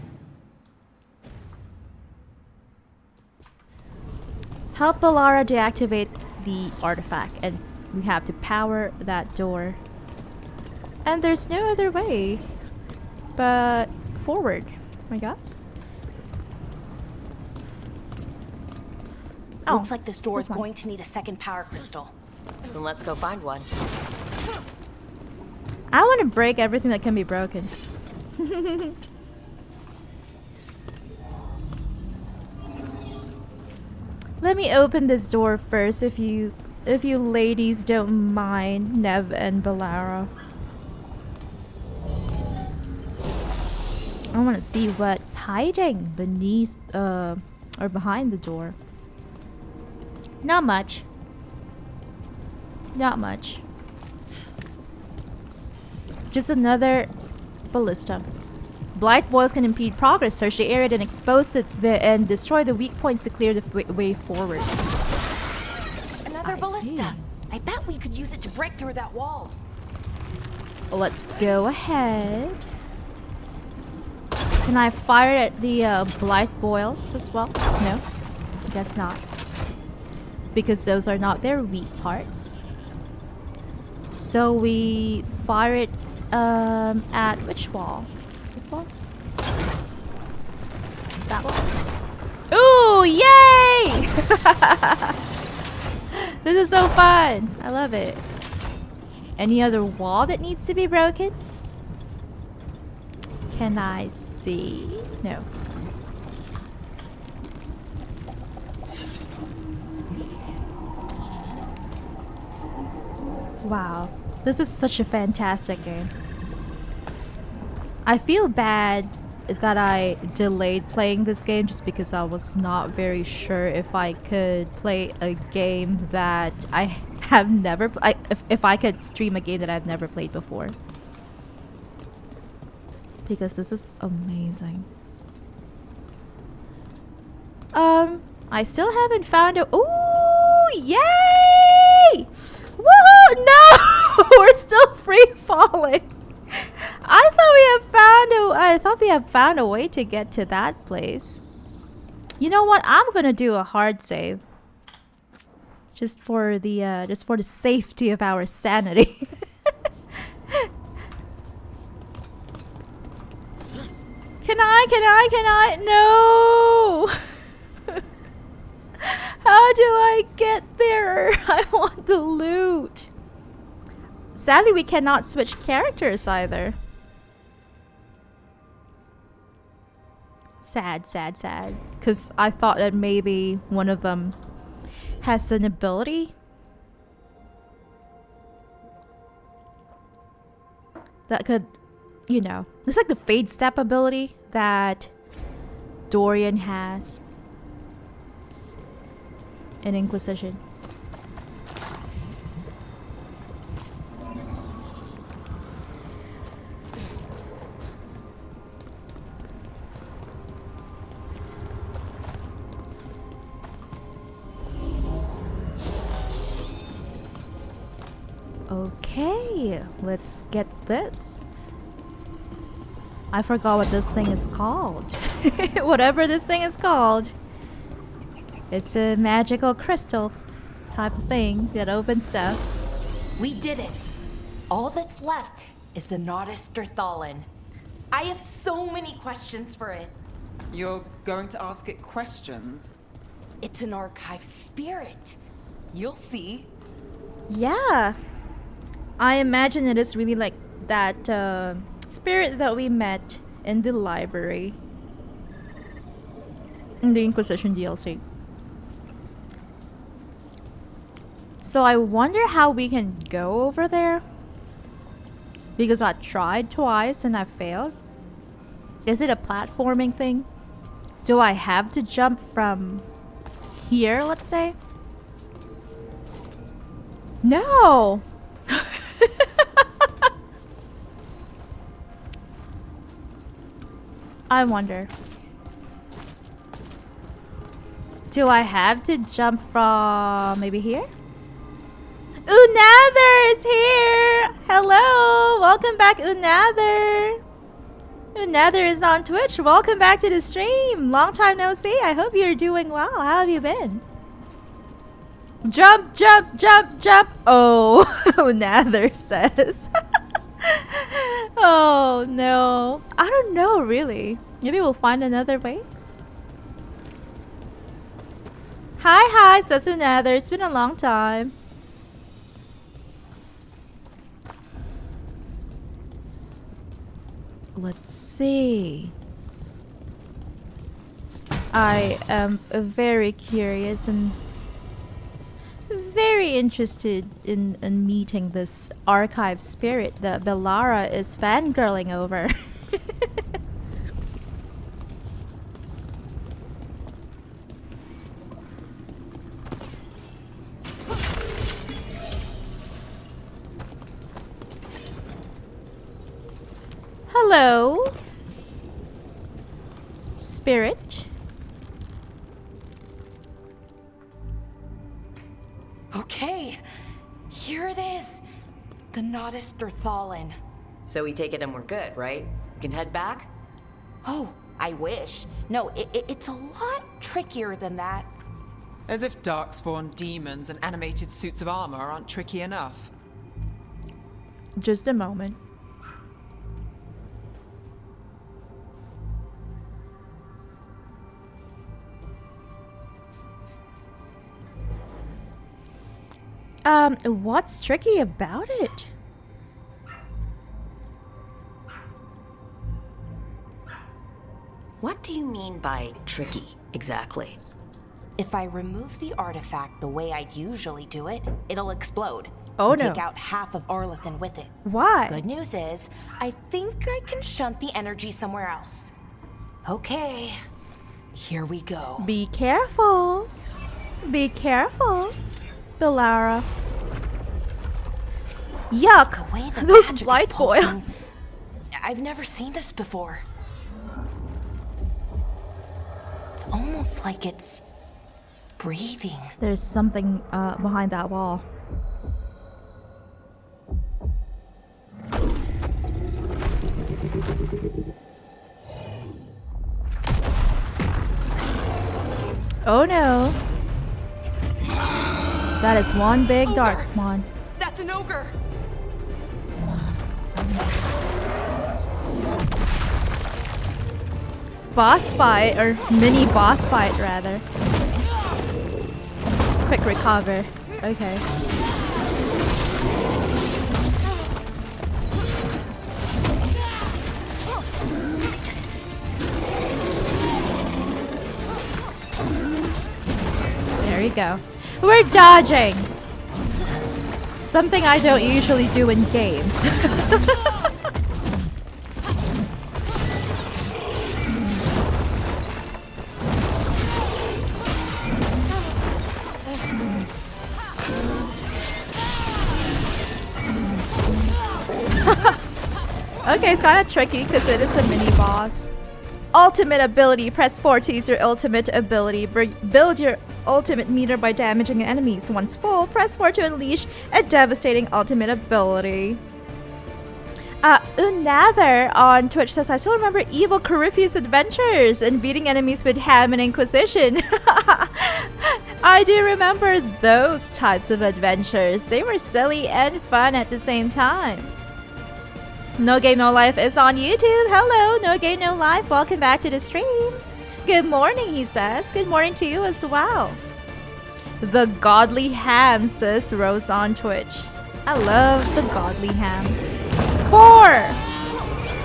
Help Bellara deactivate the artifact, and we have to power that door. And there's no other way but forward, I guess. Looks like this door is one. going to need a second power crystal. Then let's go find one. I want to break everything that can be broken. Let me open this door first, if you ladies don't mind, Nev and Bellara. I want to see what's hiding beneath or behind the door. Not much. Not much. Just another ballista. Blight boils can impede progress. Search the area, then expose it and destroy the weak points to clear the way forward. Another ballista. I bet we could use it to break through that wall. Let's go ahead. Can I fire at the blight boils as well? No, I guess not. Because those are not their weak parts. So we fire it at which wall? This wall? That one? Ooh, yay! This is so fun. I love it. Any other wall that needs to be broken? Can I see? No. Wow. This is such a fantastic game. I feel bad that I delayed playing this game just because I was not very sure if I could play a game that I have never. If I could stream a game that I've never played before, because this is amazing. I still haven't found a. Ooh, yay! Woohoo! No, we're still free falling. I thought we had found a way to get to that place. You know what? I'm gonna do a hard save. Just for the safety of our sanity. Can I? No! How do I get there? I want the loot. Sadly, we cannot switch characters either. Sad. Because I thought that maybe one of them has an ability that could, you know, it's like the Fade Step ability that Dorian has in Inquisition. Okay, let's get this. I forgot what this thing is called. Whatever this thing is called. It's a magical crystal type of thing that opens stuff. We did it. All that's left is the Nodus Thalin. I have so many questions for it. You're going to ask it questions? It's an archive spirit. You'll see. Yeah. I imagine it is really like that spirit that we met in the library. In the Inquisition DLC. So I wonder how we can go over there. Because I tried twice and I failed. Is it a platforming thing? Do I have to jump from here, let's say? No! I wonder. Do I have to jump from maybe here? Unather is here! Hello! Welcome back, Unather! Unather is on Twitch. Welcome back to the stream. Long time no see. I hope you're doing well. How have you been? Jump, jump, jump, jump. Oh, Unather says. Oh no. I don't know really. Maybe we'll find another way. Hi, says Unather. It's been a long time. Let's see. I am very curious and very interested in meeting this archive spirit that Bellara is fangirling over. Hello, spirit. Okay, here it is. The Nodus Thalin. So we take it and we're good, right? We can head back? Oh, I wish. No, it's a lot trickier than that. As if darkspawn demons and animated suits of armor aren't tricky enough. Just a moment. What's tricky about it? What do you mean by tricky, exactly? If I remove the artifact the way I'd usually do it, it'll explode. Oh and no. Take out half of Arlethan with it. Why? Good news is, I think I can shunt the energy somewhere else. Okay, here we go. Be careful. Be careful, Bellara. Yuck! The way the Those magic is blight pulsing, boils. I've never seen this before. It's almost like it's breathing. There's something behind that wall. Oh no. That is one big dark spawn. That's an ogre. Boss fight, or mini boss fight rather. Quick recover. Okay. There you go. We're dodging! Something I don't usually do in games. Okay, it's kind of tricky because it is a mini boss. Ultimate ability. Press 4 to use your ultimate ability. Build your ultimate meter by damaging enemies. Once full, press 4 to unleash a devastating ultimate ability. Unather on Twitch says, I still remember evil Corypheus adventures and beating enemies with Ham and Inquisition. I do remember those types of adventures. They were silly and fun at the same time. No Game No Life is on YouTube. Hello, No Game No Life. Welcome back to the stream. Good morning, he says. Good morning to you as well. The Godly Ham, says Rose on Twitch. I love the Godly Ham. 4!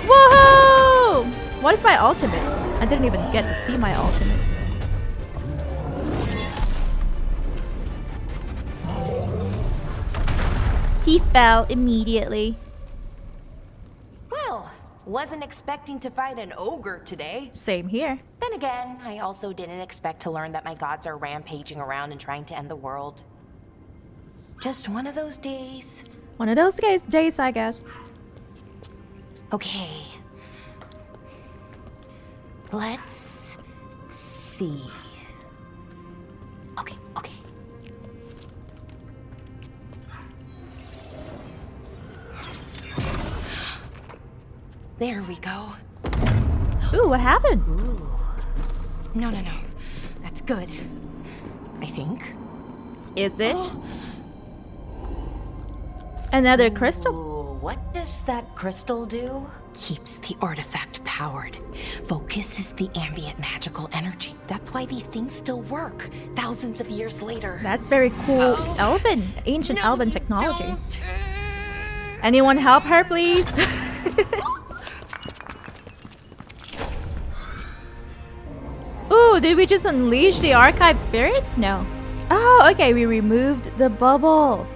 Woohoo! What is my ultimate? I didn't even get to see my ultimate. He fell immediately. Well, wasn't expecting to fight an ogre today. Same here. Then again, I also didn't expect to learn that my gods are rampaging around and trying to end the world. Just one of those days. One of those days, I guess. Okay. Let's see. Okay. There we go. Ooh, what happened? Ooh. No. That's good. I think. Is it? Another crystal? Ooh, what does that crystal do? Keeps the artifact powered. Focuses the ambient magical energy. That's why these things still work, thousands of years later. That's very cool. Ancient elven technology. Anyone help her, please? Ooh, did we just unleash the archive spirit? No. Oh, okay, we removed the bubble.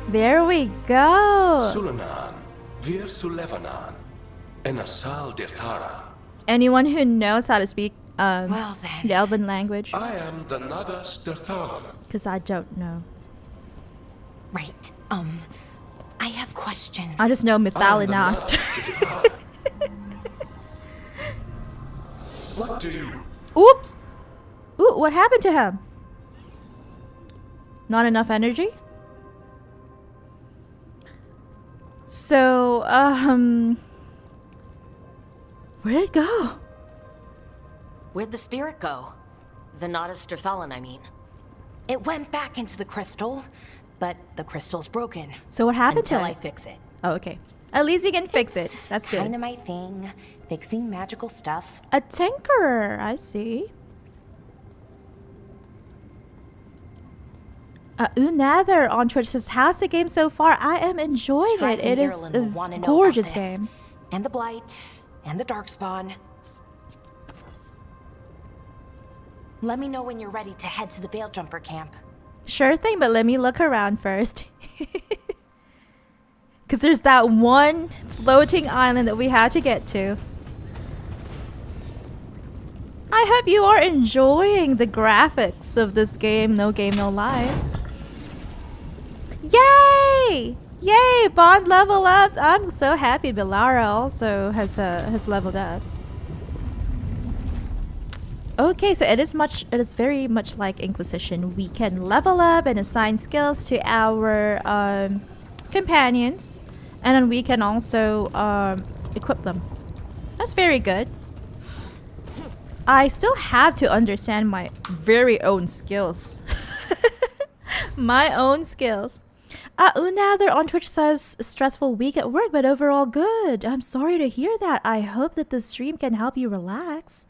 There we go. Sulanan, Vir Sulevanan, Enasal Dirthara. Anyone who knows how to speak Well then. the elven language? I am the Nadas Dirthalan. Because I don't know. Right. I have questions. I just know I am the Mythalinast. Nadas Dirthalan. What do you... Oops! Ooh, what happened to him? Not enough energy? So, where did it go? Where'd the spirit go? The Nadas Dirthalan, I mean. It went back into the crystal, but the crystal's broken. So what happened Until to I it? fix it. Oh, okay. At least you can fix it. That's good. Kind of my thing, fixing magical stuff. A tinkerer, I see. Unather on Twitch says, how's the game so far? I am enjoying Strife it. It and is Irulan a will wanna know gorgeous about this. game. And the blight, and the darkspawn. Let me know when you're ready to head to the Veil Jumper camp. Sure thing, but let me look around first. Because there's that one floating island that we had to get to. I hope you are enjoying the graphics of this game, No Game No Life. Yay! Yay! Bond level up. I'm so happy. Bellara also has leveled up. Okay, so it is very much like Inquisition. We can level up and assign skills to our companions, and then we can also equip them. That's very good. I still have to understand my very own skills. My own skills. Unather on Twitch says, stressful week at work, but overall good. I'm sorry to hear that. I hope that the stream can help you relax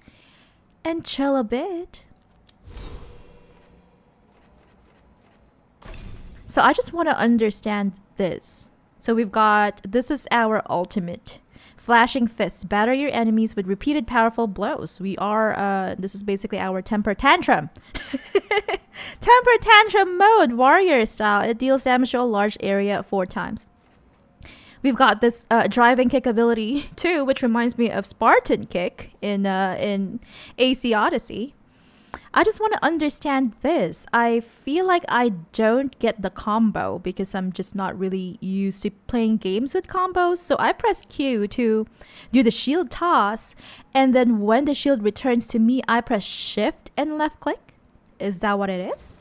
and chill a bit. So I just want to understand this. So we've got, this is our ultimate. Flashing fists, batter your enemies with repeated powerful blows. We are, this is basically our temper tantrum. Temper tantrum mode, warrior style. It deals damage to a large area 4 times. We've got this driving kick ability too, which reminds me of Spartan kick in AC Odyssey. I just want to understand this. I feel like I don't get the combo because I'm just not really used to playing games with combos. So I press Q to do the shield toss, and then when the shield returns to me, I press shift and left click. Is that what it is?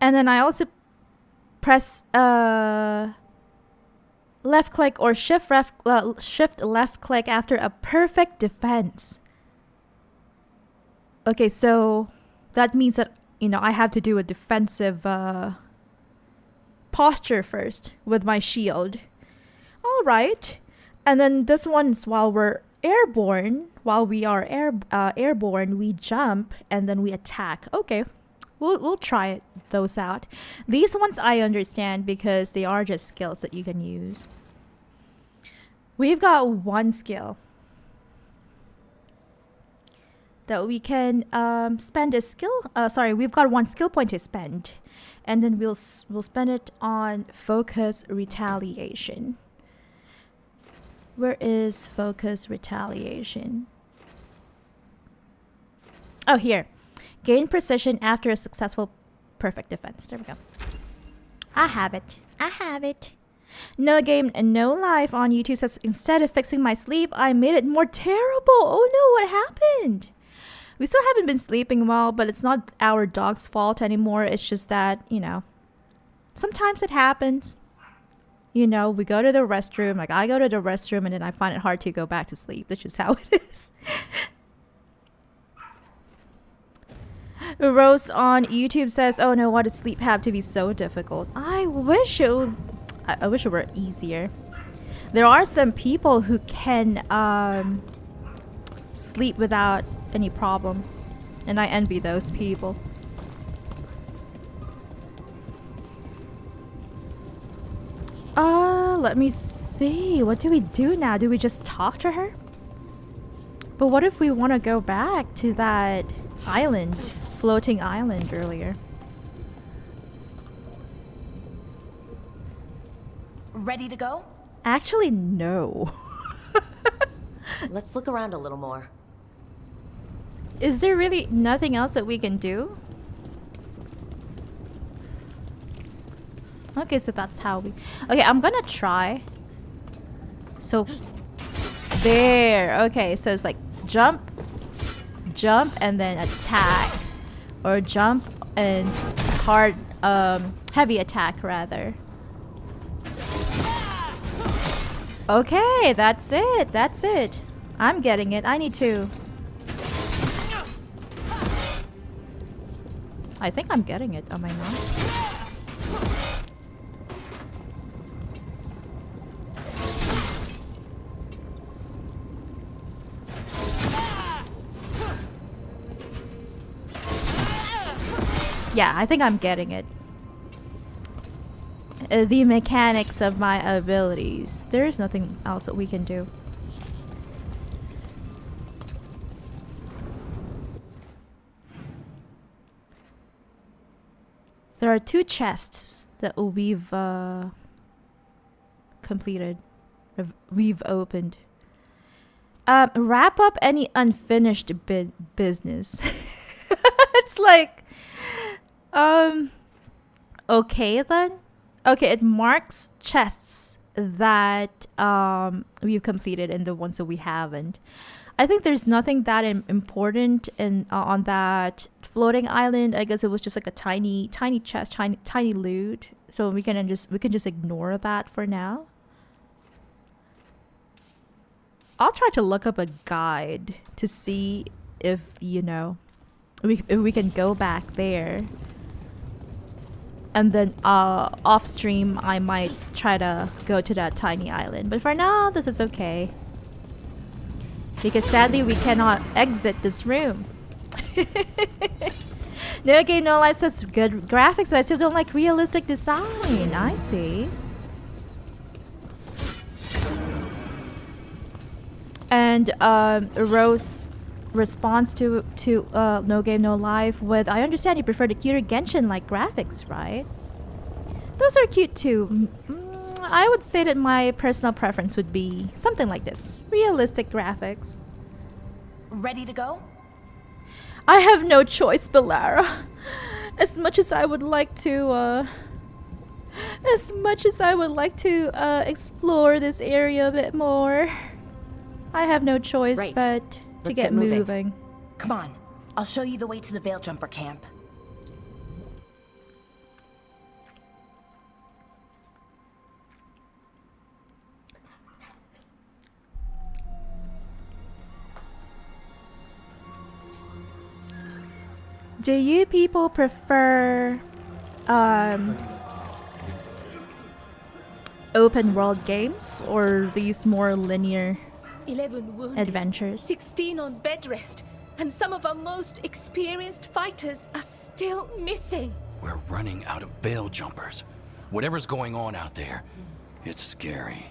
And then I also press left click or shift left click after a perfect defense. Okay, so that means that, you know, I have to do a defensive posture first with my shield. All right. And then this one's while we're airborne. While we are airborne, we jump and then we attack. Okay, we'll try those out. These ones I understand because they are just skills that you can use. We've got one skill that we can spend a skill. We've got one skill point to spend, and then we'll spend it on focus retaliation. Where is focus retaliation? Oh, here. Gain precision after a successful perfect defense. There we go. I have it. I have it. No game and no life on YouTube says, instead of fixing my sleep, I made it more terrible. Oh no, what happened? We still haven't been sleeping well, but it's not our dog's fault anymore. It's just that, you know, sometimes it happens. You know, we go to the restroom, like I go to the restroom, and then I find it hard to go back to sleep. That's just how it is. Rose on YouTube says, oh no, why does sleep have to be so difficult? I wish it were easier. There are some people who can sleep without any problems, and I envy those people. Let me see. What do we do now? Do we just talk to her? But what if we want to go back to that island, floating island earlier? Ready to go? Actually, no. Let's look around a little more. Is there really nothing else that we can do? Okay, so that's how we... Okay, I'm gonna try. So, there. Okay, so it's like jump, and then attack. Or jump and hard, heavy attack, rather. Okay, that's it. That's it. I'm getting it. I need to... I think I'm getting it. Am I not? Yeah, I think I'm getting it. The mechanics of my abilities. There is nothing else that we can do. There are 2 chests that we've completed. We've opened. Wrap up any unfinished business. It's like, okay then. Okay, it marks chests that we've completed and the ones that we haven't. I think there's nothing that important on that floating island. I guess it was just like a tiny chest, tiny loot. So we can just ignore that for now. I'll try to look up a guide to see if if we can go back there. And then off stream, I might try to go to that tiny island. But for now, this is okay. Because sadly, we cannot exit this room. No Game No Life says good graphics, but I still don't like realistic design. I see. And Rose responds to No Game No Life with, I understand you prefer the cuter Genshin-like graphics, right? Those are cute too. I would say that my personal preference would be something like this. Realistic graphics. Ready to go? I have no choice, Bellara. As much as I would like to explore this area a bit more, I have no choice but to Let's get moving. Come on. I'll show you the way to the Veil Jumper camp. Do you people prefer open world games or these more linear 11 wounded, adventures? 16 on bed rest, and some of our most experienced fighters are still missing. We're running out of veil jumpers. Whatever's going on out there, it's scary.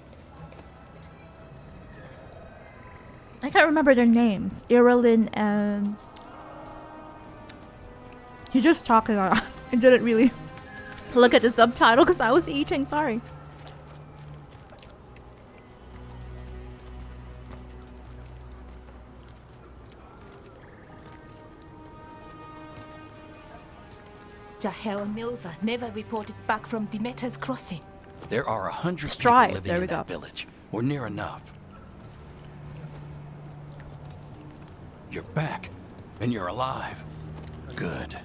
I can't remember their names. Irilyn and... You're just talking. I didn't really look at the subtitle because I was eating. Sorry. Jahel and Milva never reported back from Demeter's crossing. There are 100 people Strive, living there in we that go. village, or near enough. You're back, and you're alive. Good.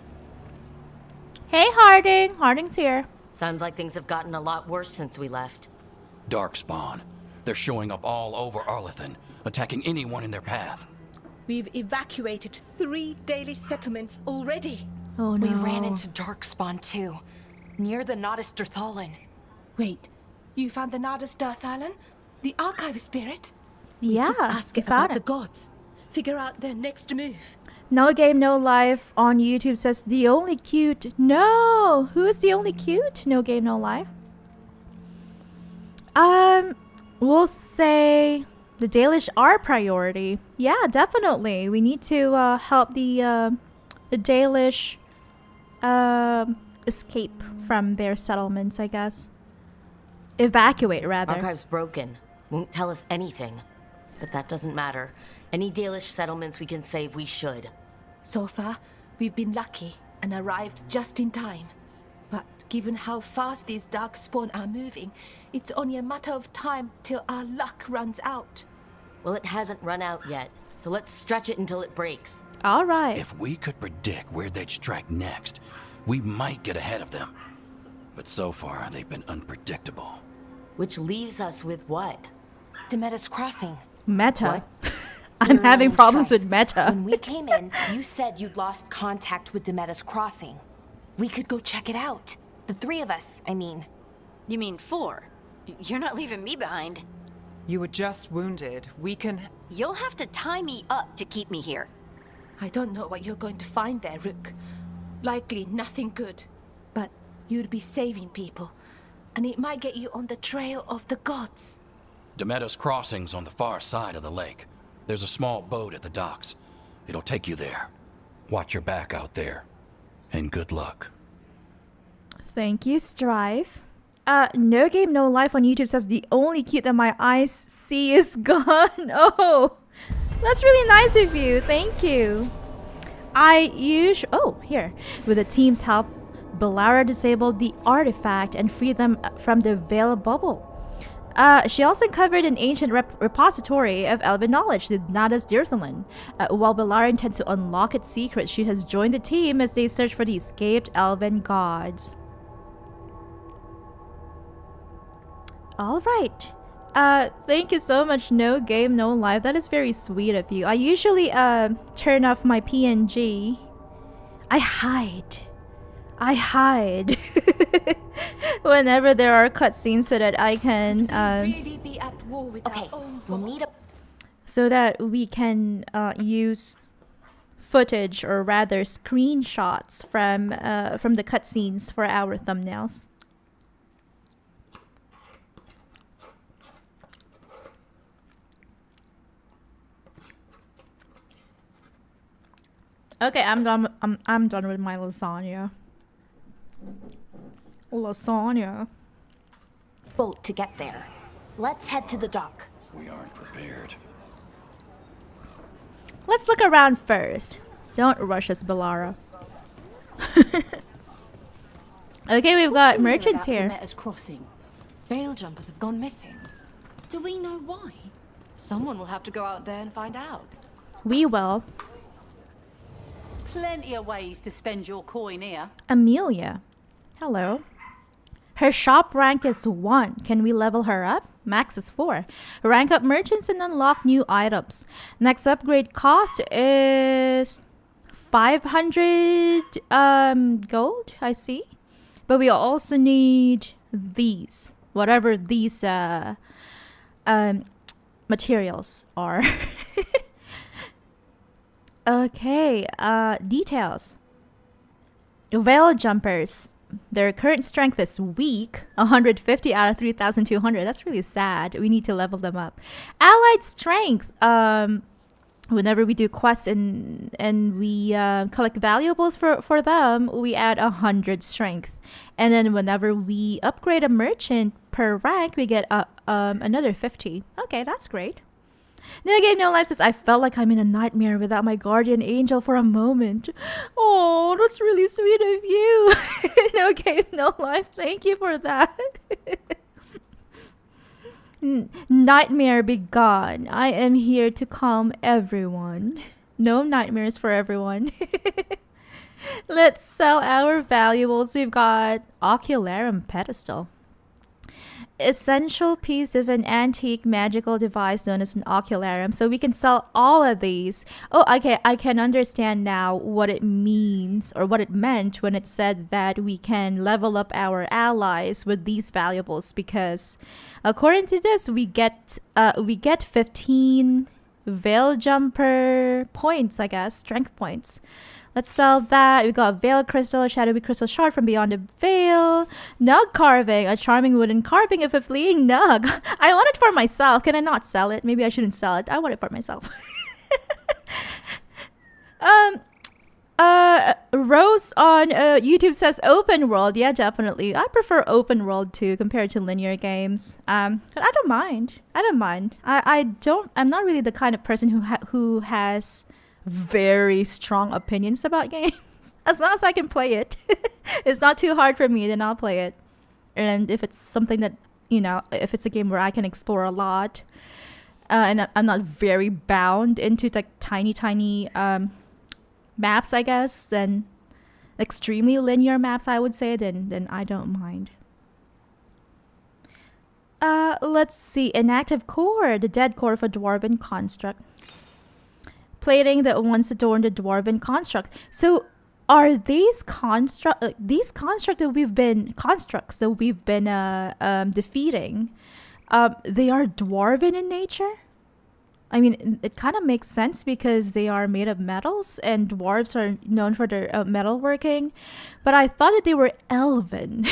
Hey, Harding. Harding's here. Sounds like things have gotten a lot worse since we left. Darkspawn. They're showing up all over Arlethan, attacking anyone in their path. We've evacuated 3 Dalish settlements already. Oh no. We ran into Darkspawn too, near the Nodus Dirthalin. Wait, you found the Nardus Darthalan? The archive spirit? Yeah. Ask we it found about the gods. Figure out their next move. No Game No Life on YouTube says the only cute. No, who is the only cute? No Game No Life. We'll say the Dalish are priority. Yeah, definitely. We need to help the Dalish escape from their settlements, I guess. Evacuate, rather. Archive's broken. Won't tell us anything. But that doesn't matter. Any Dalish settlements we can save, we should. So far, we've been lucky and arrived just in time. But given how fast these darkspawn are moving, it's only a matter of time till our luck runs out. Well, it hasn't run out yet, so let's stretch it until it breaks. All right. If we could predict where they'd strike next, we might get ahead of them. But so far, they've been unpredictable. Which leaves us with what? Demeter's Crossing. Meta. What? I'm You're having in problems strife. with meta. When we came in, you said you'd lost contact with Demeter's Crossing. We could go check it out. The 3 of us, I mean. You mean 4? You're not leaving me behind. You were just wounded. We can... You'll have to tie me up to keep me here. I don't know what you're going to find there, Rook. Likely nothing good. But you'd be saving people. And it might get you on the trail of the gods. Demeter's Crossing's on the far side of the lake. There's a small boat at the docks. It'll take you there. Watch your back out there. And good luck. Thank you, Strive. No Game No Life on YouTube says the only cute that my eyes see is gone. Oh, that's really nice of you. Thank you. Here. With the team's help, Bellara disabled the artifact and freed them from the Veil bubble. She also uncovered an ancient repository of elven knowledge, the Nadas Dirthalin. While Bellara intends to unlock its secrets, she has joined the team as they search for the escaped elven gods. Alright. Thank you so much, No Game, No Life. That is very sweet of you. I usually turn off my PNG. I hide whenever there are cutscenes so that I can Really be at war with Okay, our own we'll need a so that we can use footage, or rather screenshots from the cutscenes for our thumbnails. Okay, I'm done. I'm done with my lasagna. Lasagna. boat to get there. Let's head to the dock. We aren't prepared. Let's look around first. Don't rush us, Bellara. Okay, we've got merchants here. Crossing. Veil jumpers have gone missing. Do we know why? Someone will have to go out there and find out. We will. Plenty of ways to spend your coin here. Amelia. Hello. Her shop rank is 1. Can we level her up? Max is 4. Rank up merchants and unlock new items. Next upgrade cost is 500 gold, I see. But we also need these. Whatever these materials are. Okay, details. Veil jumpers. Their current strength is weak, 150 out of 3,200. That's really sad. We need to level them up. Allied strength. Whenever we do quests and we collect valuables for them, we add 100 strength. And then whenever we upgrade a merchant per rank, we get another 50. Okay, that's great. No Game No Life says, I felt like I'm in a nightmare without my guardian angel for a moment. Oh, that's really sweet of you. No Game No Life, thank you for that. Nightmare be gone. I am here to calm everyone. No nightmares for everyone. Let's sell our valuables. We've got Ocularum Pedestal. Essential piece of an antique magical device known as an ocularum. So we can sell all of these. Oh, okay, I can understand now what it means, or what it meant when it said that we can level up our allies with these valuables, because according to this, we get 15 veil jumper points, I guess, strength points. Let's sell that. We got Veil Crystal, a shadowy crystal shard from beyond the veil. Nug carving, a charming wooden carving of a fleeing nug. I want it for myself. Can I not sell it? Maybe I shouldn't sell it. I want it for myself. Rose on YouTube says open world. Yeah, definitely. I prefer open world too compared to linear games. But I don't mind. I'm not really the kind of person who has very strong opinions about games. As long as I can play it. It's not too hard for me, then I'll play it. And if it's something that, if it's a game where I can explore a lot, and I'm not very bound into like tiny maps, I guess, and extremely linear maps, I would say, then I don't mind. Let's see. Inactive core, the dead core of a dwarven construct. Plating that once adorned a dwarven construct. So are these constructs that we've been defeating, they are dwarven in nature? I mean, it kind of makes sense because they are made of metals and dwarves are known for their metalworking, but I thought that they were elven.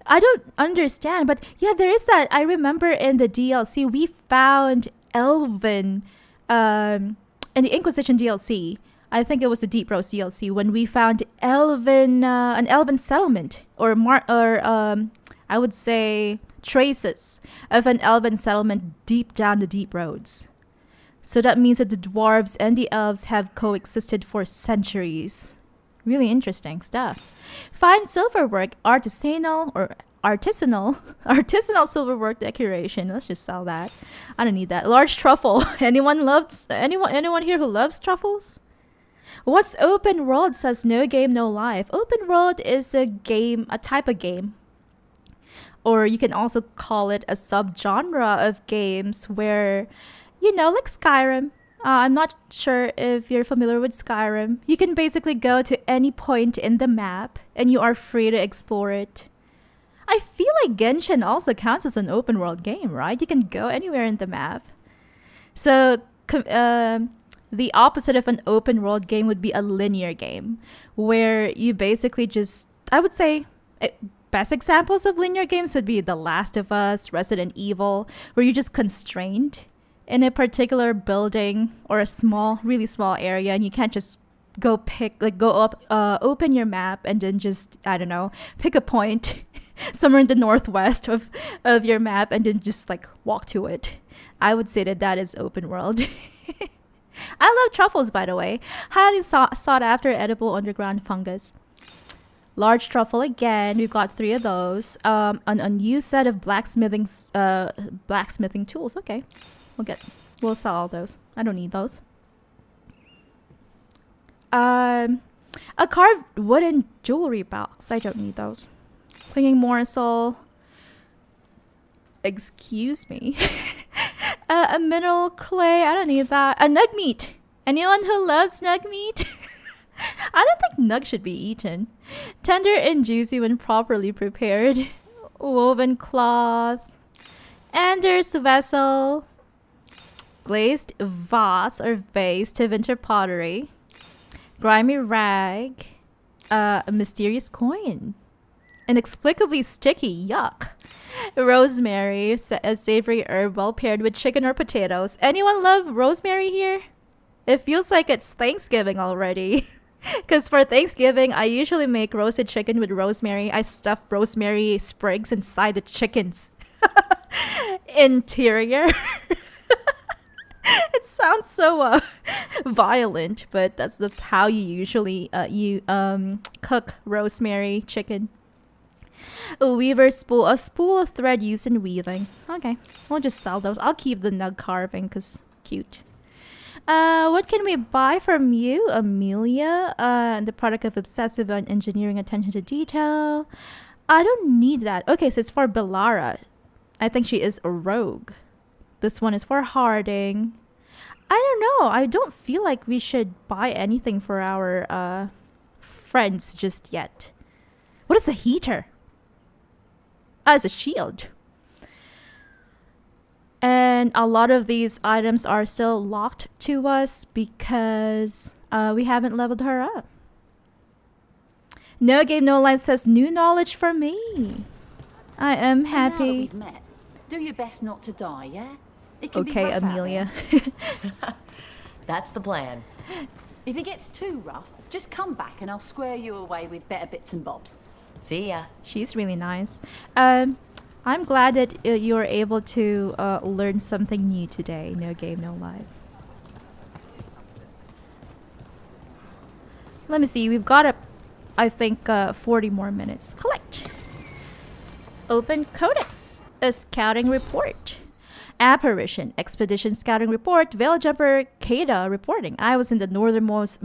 I don't understand, but yeah, there is that. I remember in the DLC we found elven in the Inquisition DLC, I think it was the Deep Rose DLC, when we found an elven settlement, or I would say traces of an elven settlement deep down the deep roads. So that means that the dwarves and the elves have coexisted for centuries, Really interesting stuff. Fine silverwork, artisanal silverwork decoration. Let's just sell that. I don't need that. Large truffle. Anyone here who loves truffles? What's open world, says No Game No Life. Open world is a type of game. Or you can also call it a subgenre of games where, like Skyrim. I'm not sure if you're familiar with Skyrim. You can basically go to any point in the map and you are free to explore it. I feel like Genshin also counts as an open world game, right? You can go anywhere in the map. So the opposite of an open world game would be a linear game, where you basically I would say, best examples of linear games would be The Last of Us, Resident Evil, where you're just constrained in a particular building or a really small area, and you can't just open your map and then just, I don't know, pick a point somewhere in the northwest of your map and then just walk to it. I would say that is open world. I love truffles, by the way. Highly sought after edible underground fungus. Large truffle again. We've got 3 of those. An unused set of blacksmithing tools. Okay, we'll sell all those. I don't need those. A carved wooden jewelry box. I don't need those. Clinging morsel. Excuse me. A mineral clay. I don't need that. A nug meat. Anyone who loves nug meat? I don't think nug should be eaten. Tender and juicy when properly prepared. Woven cloth. Anders vessel. Glazed vase or vase to winter pottery. Grimy rag. A mysterious coin. Inexplicably sticky. Yuck. Rosemary, a savory herb well paired with chicken or potatoes. Anyone love rosemary here? It feels like it's Thanksgiving already. Because for Thanksgiving, I usually make roasted chicken with rosemary. I stuff rosemary sprigs inside the chicken's interior. It sounds so violent, but that's how you usually cook rosemary chicken. A weaver's spool, a spool of thread used in weaving. Okay, we'll just sell those. I'll keep the nug carving because cute. What can we buy from you, Amelia? The product of obsessive and engineering attention to detail. I don't need that. Okay, so it's for Bellara. I think she is a rogue. This one is for Harding. I don't know. I don't feel like we should buy anything for our friends just yet. What is a heater? It's a shield. And a lot of these items are still locked to us because we haven't leveled her up. No Game No Life says new knowledge for me. I am happy. Now that we've met, do your best not to die, yeah? It can Okay, be rough Amelia. That's the plan. If it gets too rough, just come back and I'll square you away with better bits and bobs. See ya. She's really nice. I'm glad that you were able to learn something new today. No Game, No Life. Let me see. We've got I think 40 more minutes. Collect. Open Codex. A scouting report. Apparition. Expedition scouting report. Veil Jumper Kada reporting. I was in the northernmost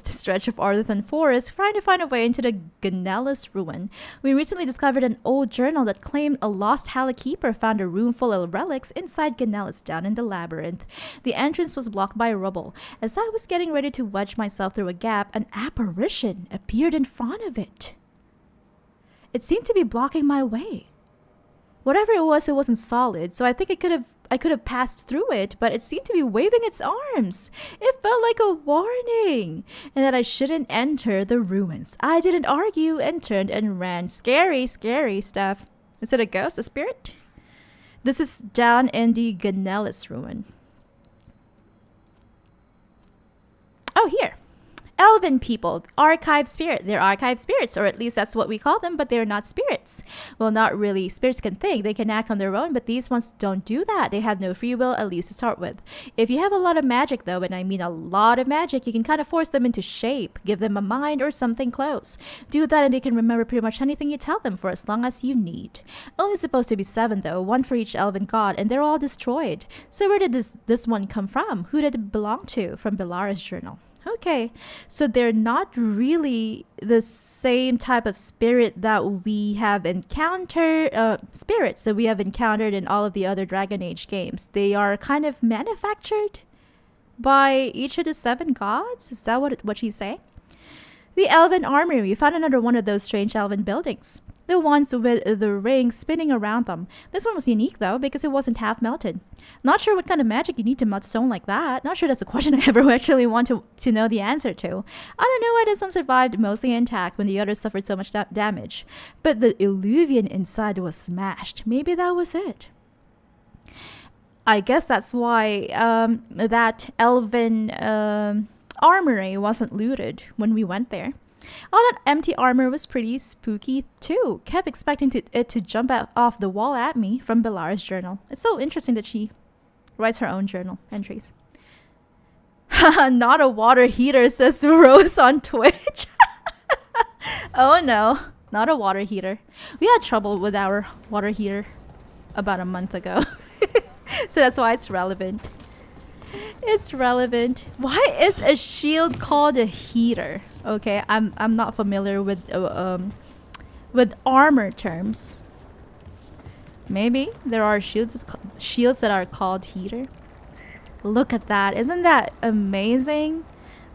stretch of Arlington Forest trying to find a way into the Ganellis ruin. We recently discovered an old journal that claimed a lost Halakeeper found a room full of relics inside Ganellis down in the labyrinth. The entrance was blocked by rubble. As I was getting ready to wedge myself through a gap, an apparition appeared in front of it. It seemed to be blocking my way. Whatever it wasn't solid, so I think I could have passed through it, but it seemed to be waving its arms. It felt like a warning, and that I shouldn't enter the ruins. I didn't argue and turned and ran. Scary, scary stuff. Is it a ghost, a spirit? This is down in the Ganellis ruin. Oh, here. Elven people, archive spirit. They're archive spirits, or at least that's what we call them, but they're not spirits. Well, not really. Spirits can think, they can act on their own, but these ones don't do that. They have no free will, at least to start with. If you have a lot of magic, though, and I mean a lot of magic, you can kind of force them into shape, give them a mind or something close. Do that and they can remember pretty much anything you tell them for as long as you need. Only supposed to be 7, though, 1 for each elven god, and they're all destroyed. So where did this one come from? Who did it belong to? From Bellara's journal. Okay, so they're not really the same type of spirit that we have encountered, spirits that we have encountered in all of the other Dragon Age games. They are kind of manufactured by each of the 7 gods? Is that what she's saying? The Elven Armory. We found another one of those strange elven buildings. The ones with the rings spinning around them. This one was unique though because it wasn't half melted. Not sure what kind of magic you need to melt stone like that. Not sure that's a question I ever actually want to know the answer to. I don't know why this one survived mostly intact when the others suffered so much damage. But the illuvian inside was smashed. Maybe that was it. I guess that's why that elven armory wasn't looted when we went there. All that empty armor was pretty spooky too. Kept expecting it to jump off the wall at me from Bellara's journal. It's so interesting that she writes her own journal entries. Not a water heater, says Rose on Twitch. Oh no, not a water heater. We had trouble with our water heater about a month ago. So that's why it's relevant. It's relevant. Why is a shield called a heater? Okay, I'm not familiar with armor terms. Maybe there are shields that are called heater. Look at that. Isn't that amazing?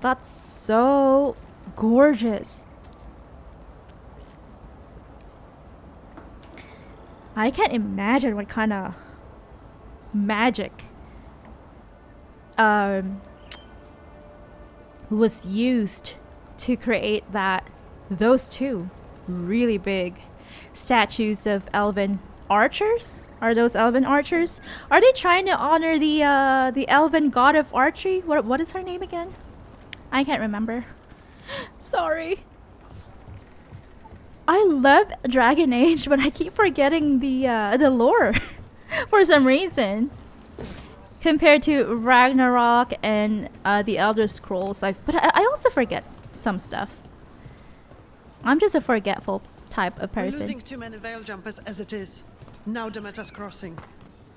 That's so gorgeous. I can't imagine what kind of magic was used to create those 2 really big statues of elven archers. Are those elven archers? Are they trying to honor the elven god of archery? What is her name again? I can't remember. Sorry. I love Dragon Age, but I keep forgetting the lore for some reason. Compared to Ragnarok and the Elder Scrolls, but I also forget some stuff. I'm just a forgetful type of person. We're losing too many veil jumpers as it is. Now Demeter's crossing.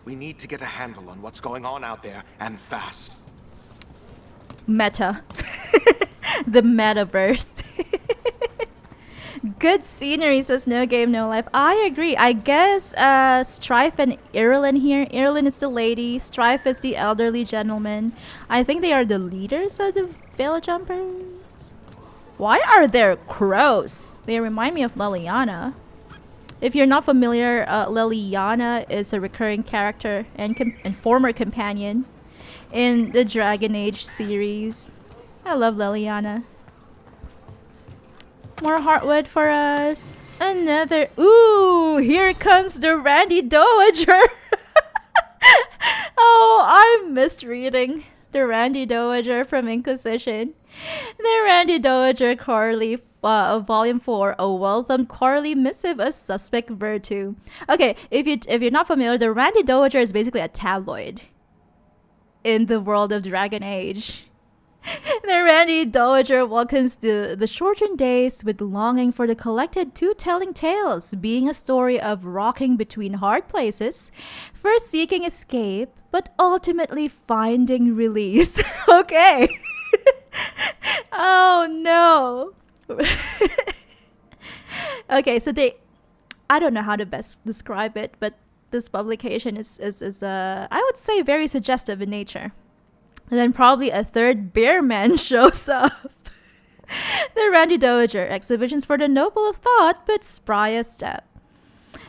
We need to get a handle on what's going on out there, and fast. Meta. The metaverse. Good scenery, says No Game No Life. I agree. I guess Strife and Irilyn here. Irilyn is the lady. Strife is the elderly gentleman. I think they are the leaders of the Veil Jumpers. Why are there crows? They remind me of Liliana. If you're not familiar, Liliana is a recurring character and former companion in the Dragon Age series. I love Liliana. More heartwood for us. Another. Ooh, here comes the Randy Dowager. Oh, I missed reading the Randy Dowager from Inquisition. The Randy Dowager Corley, Volume 4, A Welcome Corley Missive, A Suspect Virtue. Okay, if you're not familiar, the Randy Dowager is basically a tabloid in the world of Dragon Age. The Randy Dowager welcomes the shortened days with longing for the collected 2 telling tales, being a story of rocking between hard places, first seeking escape, but ultimately finding release. Okay. Oh no. Okay, so I don't know how to best describe it, but this publication is I would say very suggestive in nature. And then probably a third bear man shows up. The Randy Dowager, exhibitions for the noble of thought, but spry as step.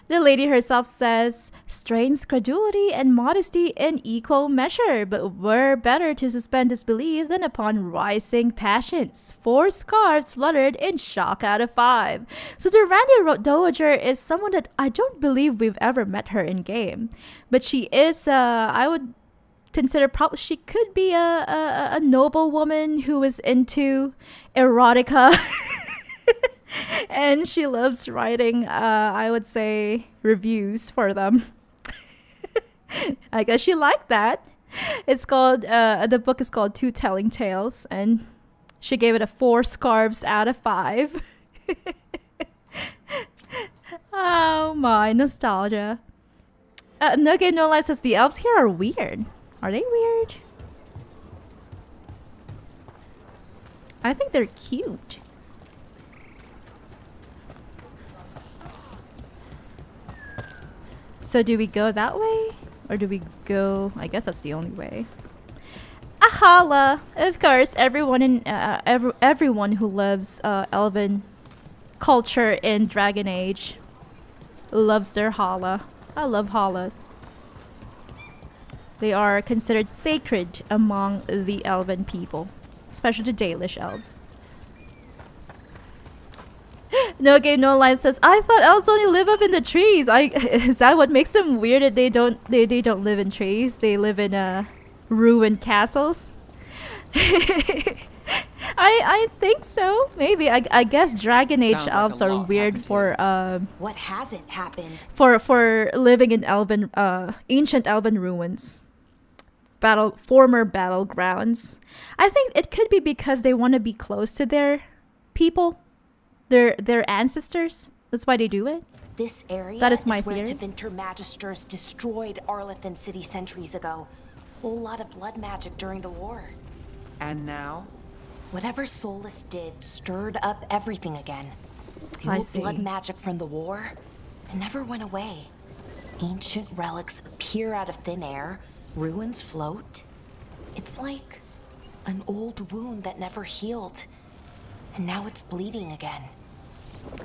The lady herself says, strains credulity and modesty in equal measure, but were better to suspend disbelief than upon rising passions. 4 scarves fluttered in shock out of 5. So the Randy Dowager is someone that I don't believe we've ever met her in game. But she is, I would consider probably she could be a noble woman who is into erotica. And she loves writing, I would say, reviews for them. I guess she liked that. It's called, the book is called Two Telling Tales, and she gave it a 4 scarves out of 5. Oh my, nostalgia. No Game No Life says the elves here are weird. Are they weird? I think they're cute. So do we go that way? Or do we go... I guess that's the only way. Ahala! Of course, everyone in everyone who loves elven culture in Dragon Age loves their hala. I love halas. They are considered sacred among the elven people, especially the Dalish elves. No Game No Life says, I thought elves only live up in the trees. Is that what makes them weird that they don't live in trees? They live in ruined castles? I think so. Maybe. I guess Dragon Age elves are weird for What hasn't happened? For living in elven ancient elven ruins. Former battlegrounds. I think it could be because they want to be close to their people. Their ancestors. That's why they do it. This area that is my where theory. Tevinter Magisters destroyed Arlethan City centuries ago. Whole lot of blood magic during the war. And now? Whatever Solus did stirred up everything again. The old blood magic from the war, it never went away. Ancient relics appear out of thin air, ruins float. It's like an old wound that never healed, and now it's bleeding again.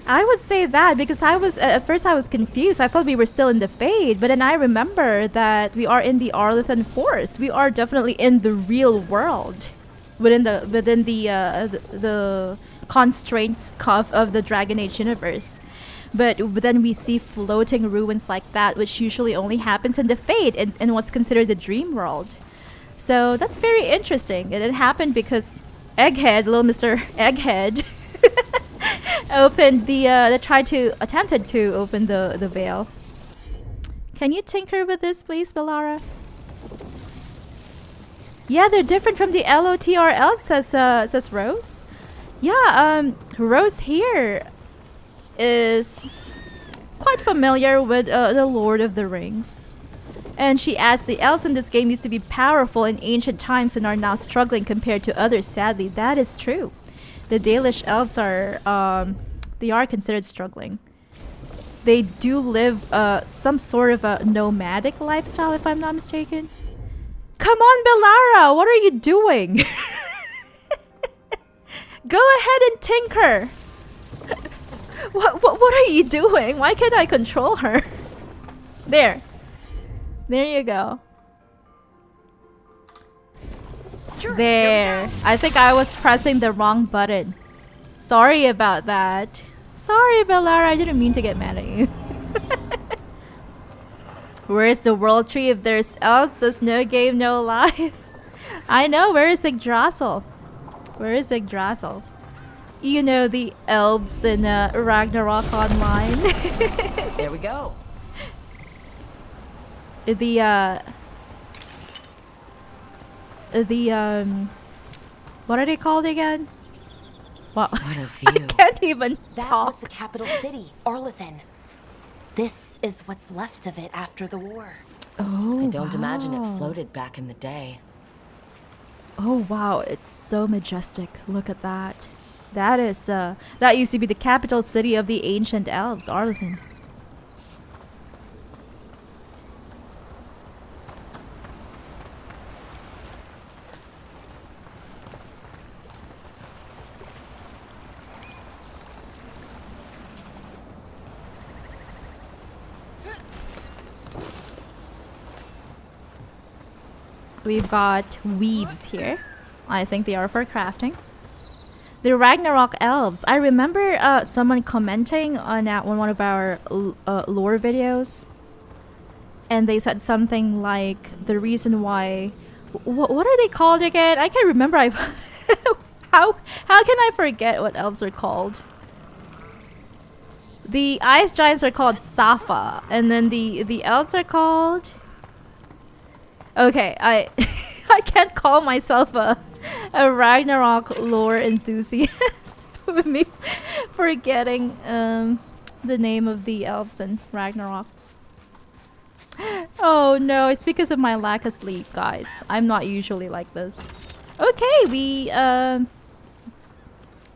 I would say that because at first I was confused. I thought we were still in the Fade, but then I remember that we are in the Arlethan Forest. We are definitely in the real world, within the constraints of the Dragon Age universe. But then we see floating ruins like that, which usually only happens in the Fade, in what's considered the dream world. So that's very interesting, and it happened because Egghead, little Mr. Egghead, attempted to open the veil. Can you tinker with this, please, Bellara? Yeah, they're different from the LOTR elves, says Rose. Yeah, Rose here is quite familiar with the Lord of the Rings. And she adds, the elves in this game used to be powerful in ancient times and are now struggling compared to others, sadly. That is true. The Dalish elves they are considered struggling. They do live some sort of a nomadic lifestyle, if I'm not mistaken. Come on, Bellara, what are you doing? Go ahead and tinker. What are you doing? Why can't I control her? There you go. Sure, there. I think I was pressing the wrong button. Sorry about that. Sorry, Bellara. I didn't mean to get mad at you. Where's the world tree if there's elves? Says No Game No Life. I know. Where is Yggdrasil? Where is Yggdrasil? You know, the elves in Ragnarok Online. There we go. What are they called again? What a view. I can't even That talk. was the capital city, Arlethan. This is what's left of it after the war. Oh, I don't imagine wow. it floated back in the day. Oh wow, it's so majestic. Look at that. That is that used to be the capital city of the ancient elves, Arlethan. We've got weaves here. I think they are for crafting. The Ragnarok elves. I remember someone commenting on one of our lore videos. and they said something like the reason why. What are they called again? I can't remember. How can I forget what elves are called? The ice giants are called Safa, and then the elves are called. Okay, I I can't call myself a Ragnarok lore enthusiast with me forgetting the name of the elves in Ragnarok. Oh no, it's because of my lack of sleep, guys. I'm not usually like this. Okay, we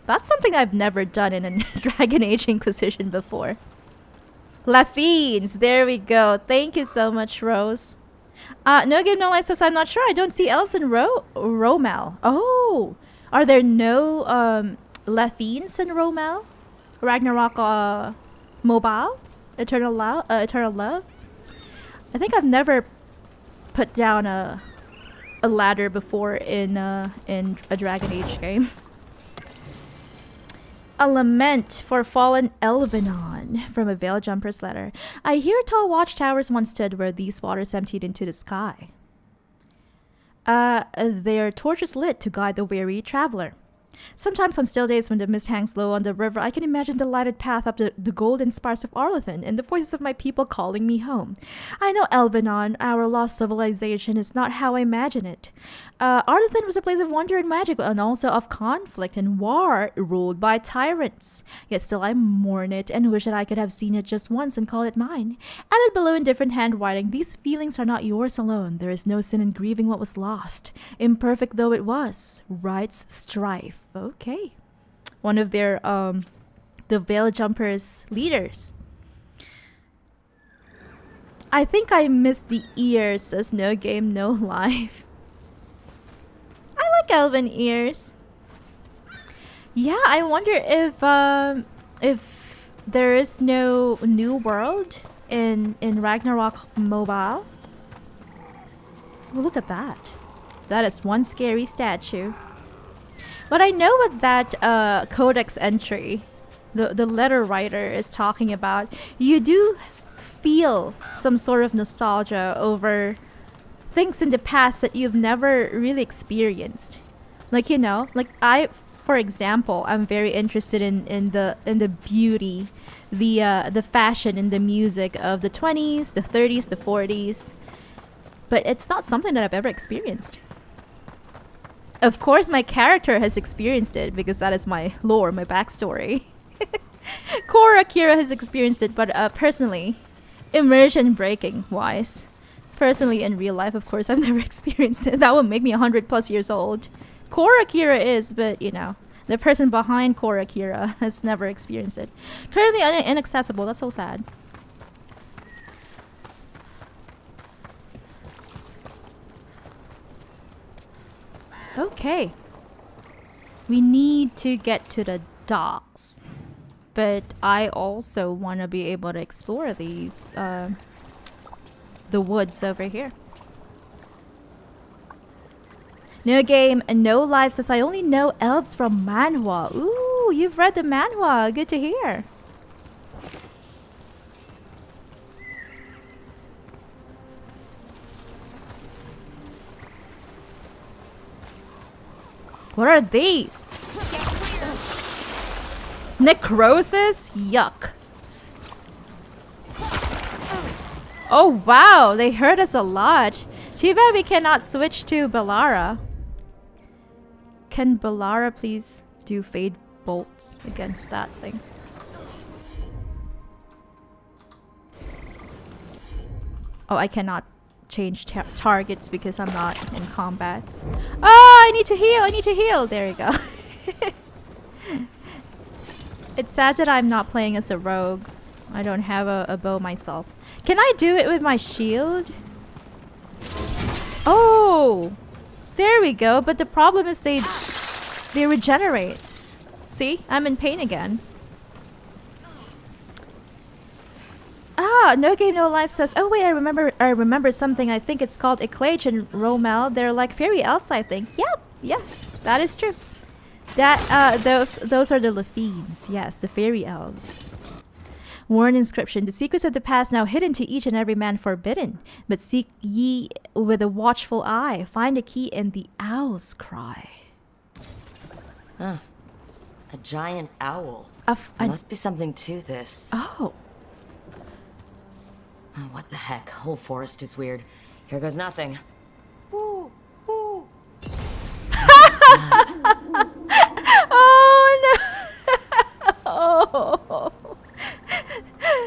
that's something I've never done in a Dragon Age Inquisition before. Lafines, there we go. Thank you so much, Rose. No Game No Life says, I'm not sure. I don't see elves in Romal. Oh, are there no Lafines in Romal? Ragnarok Mobile? Eternal Love? I think I've never put down a ladder before in a Dragon Age game. A lament for fallen Elvenon from a Veil Jumper's letter. I hear tall watchtowers once stood where these waters emptied into the sky. Their torches lit to guide the weary traveler. Sometimes on still days when the mist hangs low on the river, I can imagine the lighted path up the golden spars of Arlathan and the voices of my people calling me home. I know Elvenon, our lost civilization, is not how I imagine it. Arlathan was a place of wonder and magic, and also of conflict and war, ruled by tyrants. Yet still I mourn it and wish that I could have seen it just once and call it mine. Added below in different handwriting, these feelings are not yours alone. There is no sin in grieving what was lost, imperfect though it was. Writes Strife. Okay. One of their the Veil Jumpers leaders. I think I missed the ears, says No Game No Life. I like elven ears. Yeah, I wonder if there is no new world in Ragnarok Mobile. Oh, look at that. That is one scary statue. But I know what that codex entry, the letter writer is talking about. You do feel some sort of nostalgia over things in the past that you've never really experienced. Like, you know, like for example, I'm very interested in the beauty, the fashion and the music of the 20s, the 30s, the 40s. But it's not something that I've ever experienced. Of course, my character has experienced it because that is my lore, my backstory. Korra Kira has experienced it, but personally, immersion breaking wise, personally in real life, of course, I've never experienced it. That would make me 100+ years old. Korra Kira is, but you know, the person behind Korra Kira has never experienced it. Currently inaccessible. That's so sad. Okay. We need to get to the docks. But I also want to be able to explore these, the woods over here. No Game, No Life says, I only know elves from manhwa. Ooh, you've read the manhwa. Good to hear. What are these? Necrosis? Yuck. Oh wow, they hurt us a lot. Too bad we cannot switch to Bellara. Can Bellara please do fade bolts against that thing? Oh, I cannot change targets because I'm not in combat. Oh, I need to heal! I need to heal! There you go. It's sad that I'm not playing as a rogue. I don't have a bow myself. Can I do it with my shield? Oh! There we go. But the problem is they regenerate. See? I'm in pain again. Ah, No Game No Life says, oh wait, I remember something. I think it's called Eclage and Romel. They're like fairy elves, I think. Yep, yeah, that is true. That those are the Lafines. Yes, the fairy elves. Worn inscription. The secrets of the past now hidden to each and every man forbidden. But seek ye with a watchful eye. Find a key in the owl's cry. Huh. A giant owl. There must be something to this. Oh. Oh, what the heck? Whole forest is weird. Here goes nothing. Ooh, ooh. Oh no. Oh.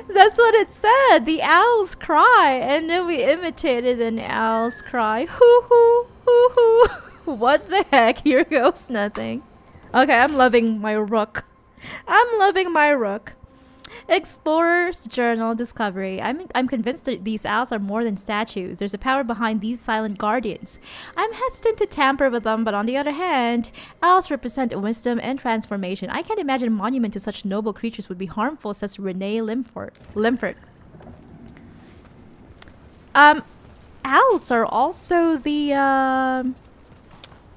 That's what it said. The owl's cry. And then we imitated an owl's cry. Hoo hoo hoo hoo. What the heck? Here goes nothing. Okay, I'm loving my rook. I'm loving my rook. Explorer's Journal Discovery. I'm convinced that these owls are more than statues. There's a power behind these silent guardians. I'm hesitant to tamper with them, but on the other hand, owls represent wisdom and transformation. I can't imagine a monument to such noble creatures would be harmful, says Renee Limford. Owls are also the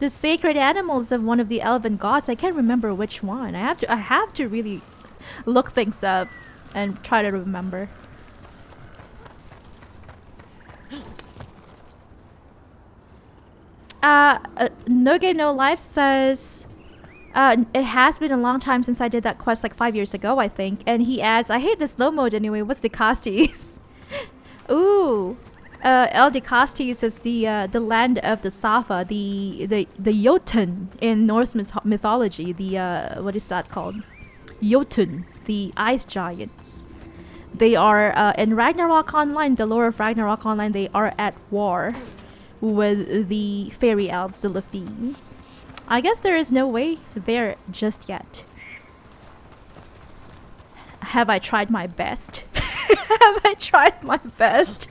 sacred animals of one of the elven gods. I can't remember which one. I have to really look things up and try to remember. No Game No Life says it has been a long time since I did that quest, like 5 years ago, I think. And he adds, I hate the slow mode anyway. What's the Castes? Ooh. El Dicastes is the land of the Safa, the Jotun in Norse mythology. The what is that called? Jotun, the ice giants. They are in Ragnarok Online, the lore of Ragnarok Online. They are at war with the fairy elves, the Lafines. I guess there is no way there just yet. Have I tried my best? Have I tried my best?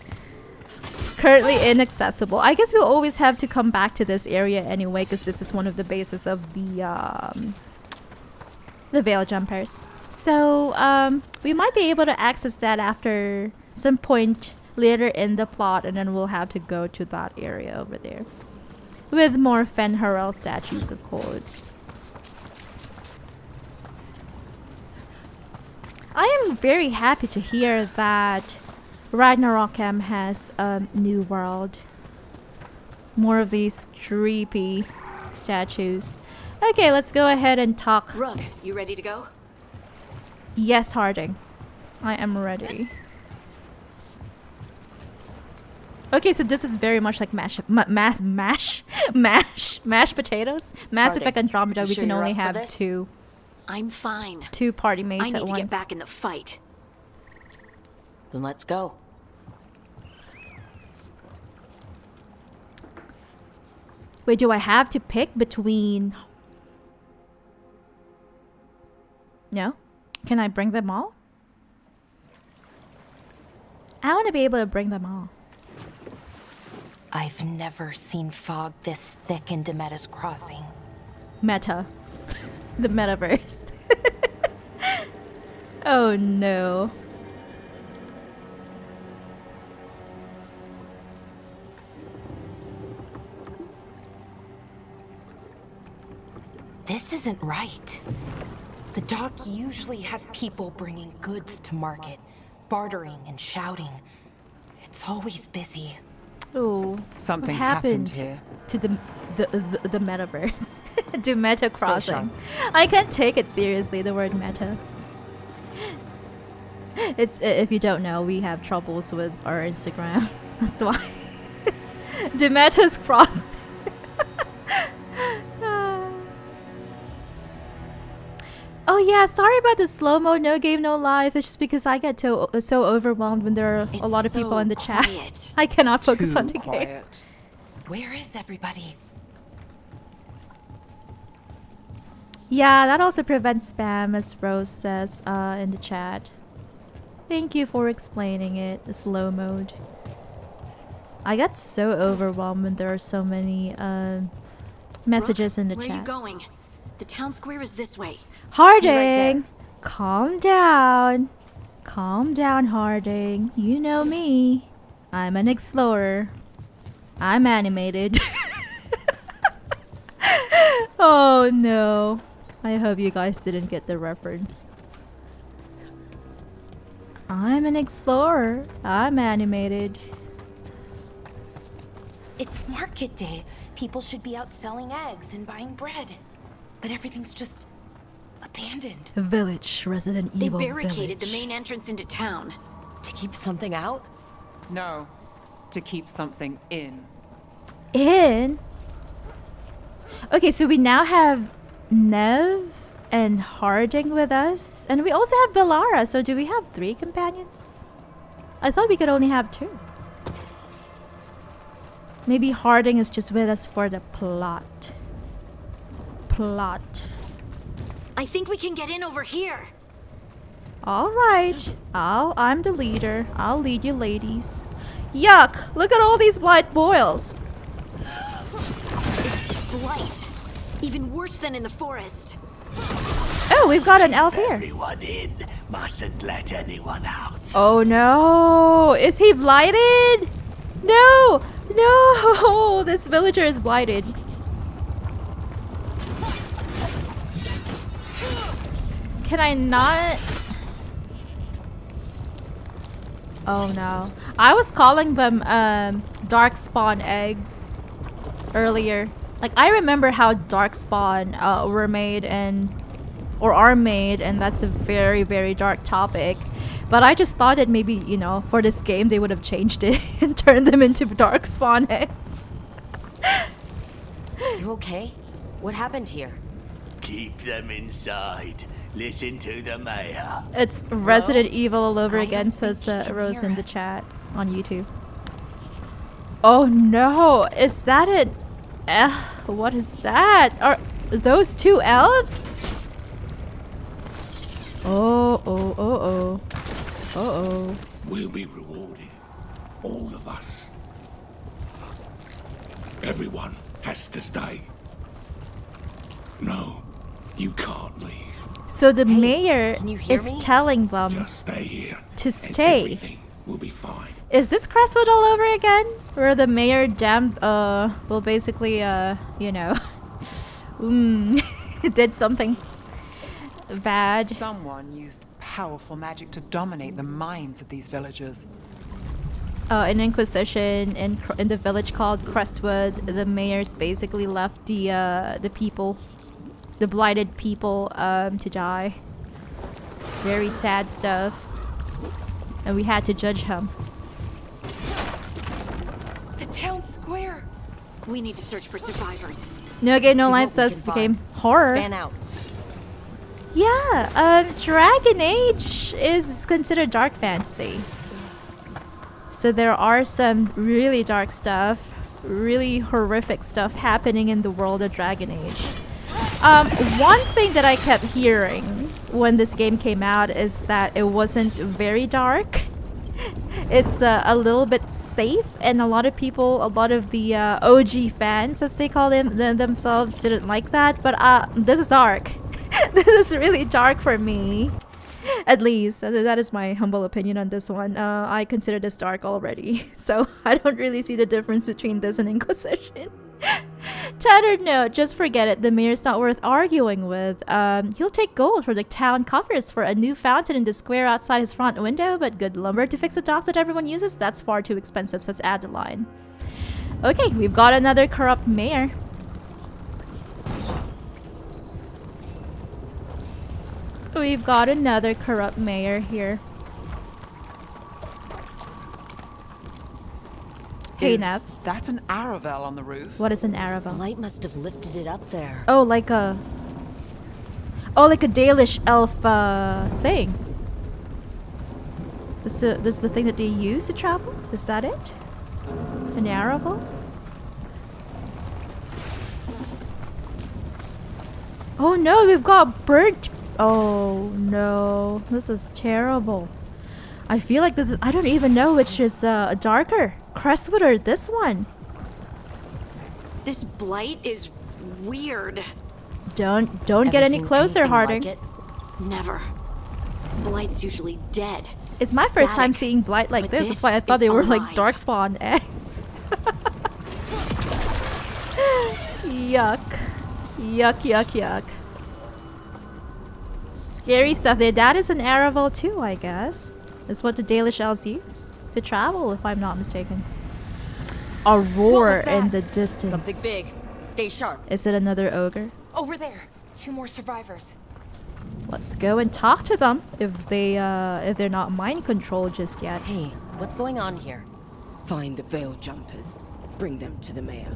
Currently inaccessible. I guess we'll always have to come back to this area anyway, because this is one of the bases of the Veil Jumpers. So we might be able to access that after some point later in the plot, and then we'll have to go to that area over there with more Fen'Harel statues, of course. I am very happy to hear that Ragnarokam has a new world. More of these creepy statues. Okay, let's go ahead and talk. Rook, you ready to go? Yes, Harding. I am ready. Okay, so this is very much like mashed potatoes. Mass Harding, Effect Andromeda, we sure can you're only up for have this? two I'm fine. party mates I at need once. to get back in the fight. Then let's go. Wait, do I have to pick between... No? Can I bring them all? I want to be able to bring them all. I've never seen fog this thick in Demeta's Crossing. Meta. The metaverse. Oh no. This isn't right. The dock usually has people bringing goods to market, bartering and shouting. It's always busy. Oh, something what happened here to the metaverse? To Meta Crossing. I can't take it seriously, the word meta. It's, if you don't know, we have troubles with our Instagram. That's why. Demeta's Cross. Oh yeah, sorry about the slow-mo, no game, no life. It's just because I get so overwhelmed when there are a lot of people in the chat. I cannot focus on the game. Where is everybody? Yeah, that also prevents spam, as Rose says in the chat. Thank you for explaining it, the slow mode. I get so overwhelmed when there are so many messages in the chat. Where are you going? The town square is this way. Harding! Calm down. Calm down, Harding. You know me. I'm an explorer. I'm animated. Oh no. I hope you guys didn't get the reference. I'm an explorer. I'm animated. It's market day. People should be out selling eggs and buying bread. But everything's just abandoned. Village, Resident Evil They barricaded village. the main entrance into town. To keep something out? No, to keep something in. In? Okay, so we now have Nev and Harding with us. And we also have Bellara. So do we have 3 companions? I thought we could only have 2. Maybe Harding is just with us for the plot. I think we can get in over here. Alright. I'm the leader. I'll lead you ladies. Yuck! Look at all these white boils. It's blight. Even worse than in the forest. Oh, we've got an elf here. Everyone in. Mustn't let anyone out. Oh no! Is he blighted? No! No! This villager is blighted. Can I not? Oh no. I was calling them darkspawn eggs earlier. Like, I remember how darkspawn were made and or are made, and that's a very, very dark topic. But I just thought that maybe, you know, for this game they would have changed it and turned them into darkspawn eggs. You okay? What happened here? Keep them inside. Listen to the mayor. It's Resident Evil all over again, says Rose in the chat on YouTube. Oh no! Is that it? What is that? Are those 2 elves? Oh. We'll be rewarded. All of us. Everyone has to stay. No, you can't leave. So the mayor is me? telling them Just stay here. to and stay. everything will be fine. Is this Crestwood all over again? Where the mayor will basically, you know, did something bad. Someone used powerful magic to dominate the minds of these villagers. An inquisition in the village called Crestwood. The mayor's basically left the people, the blighted people, to die. Very sad stuff. And we had to judge him. The town square. We need to search for survivors. No Game No See Life what we says can became find. horror. Fan out. Yeah, Dragon Age is considered dark fantasy. So there are some really dark stuff, really horrific stuff happening in the world of Dragon Age. One thing that I kept hearing when this game came out is that it wasn't very dark. It's a little bit safe, and a lot of people, a lot of the OG fans, as they call themselves, didn't like that. But this is dark. This is really dark for me. At least, that is my humble opinion on this one. I consider this dark already, so I don't really see the difference between this and Inquisition. Tattered note, just forget it. The mayor's not worth arguing with. He'll take gold for the town coffers for a new fountain in the square outside his front window, but good lumber to fix the docks that everyone uses? That's far too expensive, says Adeline. Okay, we've got another corrupt mayor. We've got another corrupt mayor here. Hey, Is Nev. that an Aravel on the roof? What is an Aravel? Light must have lifted it up there. Oh, like a Dalish elf thing. This is the thing that they use to travel? Is that it? An Aravel? Oh no, we've got burnt. Oh no, this is terrible. I feel like this is, I don't even know which is darker, Crestwood or this one. This blight is weird. Don't get any closer, Harding. Like it? Never. Blight's usually dead. It's my first time Static. seeing blight like But this. That's why I thought is they were like alive. darkspawn eggs. Yuck. Yuck, yuck, yuck. Scary stuff. Their dad is an Aravel too, I guess. It's what the Dalish elves use to travel, if I'm not mistaken. A roar in the distance. Something big. Stay sharp. Is it another ogre? Over there. 2 more survivors. Let's go and talk to them if they're not mind controlled just yet. Hey, what's going on here? Find the veil jumpers. Bring them to the mayor.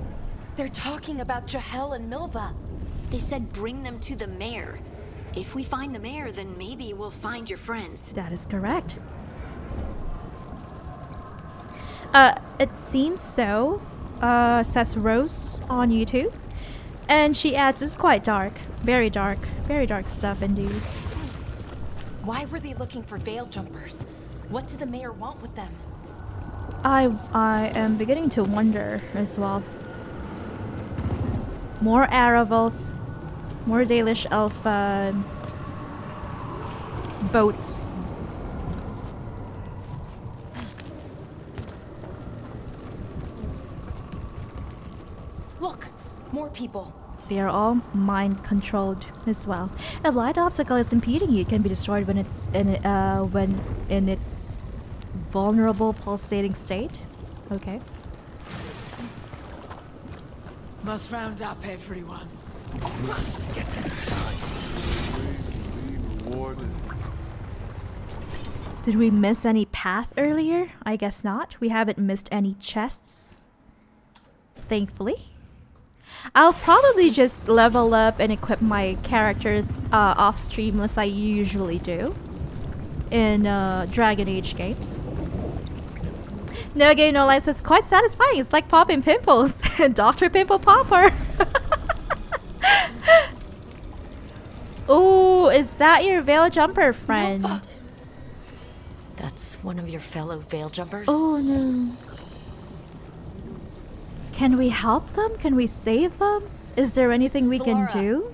They're talking about Jahel and Milva. They said bring them to the mayor. If we find the mayor, then maybe we'll find your friends. That is correct. It seems so, says Rose on YouTube. And she adds, it's quite dark. Very dark stuff indeed. Why were they looking for veil jumpers? What did the mayor want with them? I am beginning to wonder as well. More Aravals, more Dalish elf boats. Look, more people. They are all mind controlled as well. A blind obstacle is impeding you. It can be destroyed when it's in its vulnerable pulsating state. Okay. Must round up everyone. Must get them inside. Did we miss any path earlier? I guess not. We haven't missed any chests. Thankfully. I'll probably just level up and equip my characters off stream as I usually do in Dragon Age games. No Game No Life says quite satisfying. It's like popping pimples. Dr. Pimple Popper. Oh, is that your veil jumper friend? Nova. That's one of your fellow veil jumpers? Oh no. Can we help them? Can we save them? Is there anything we can do?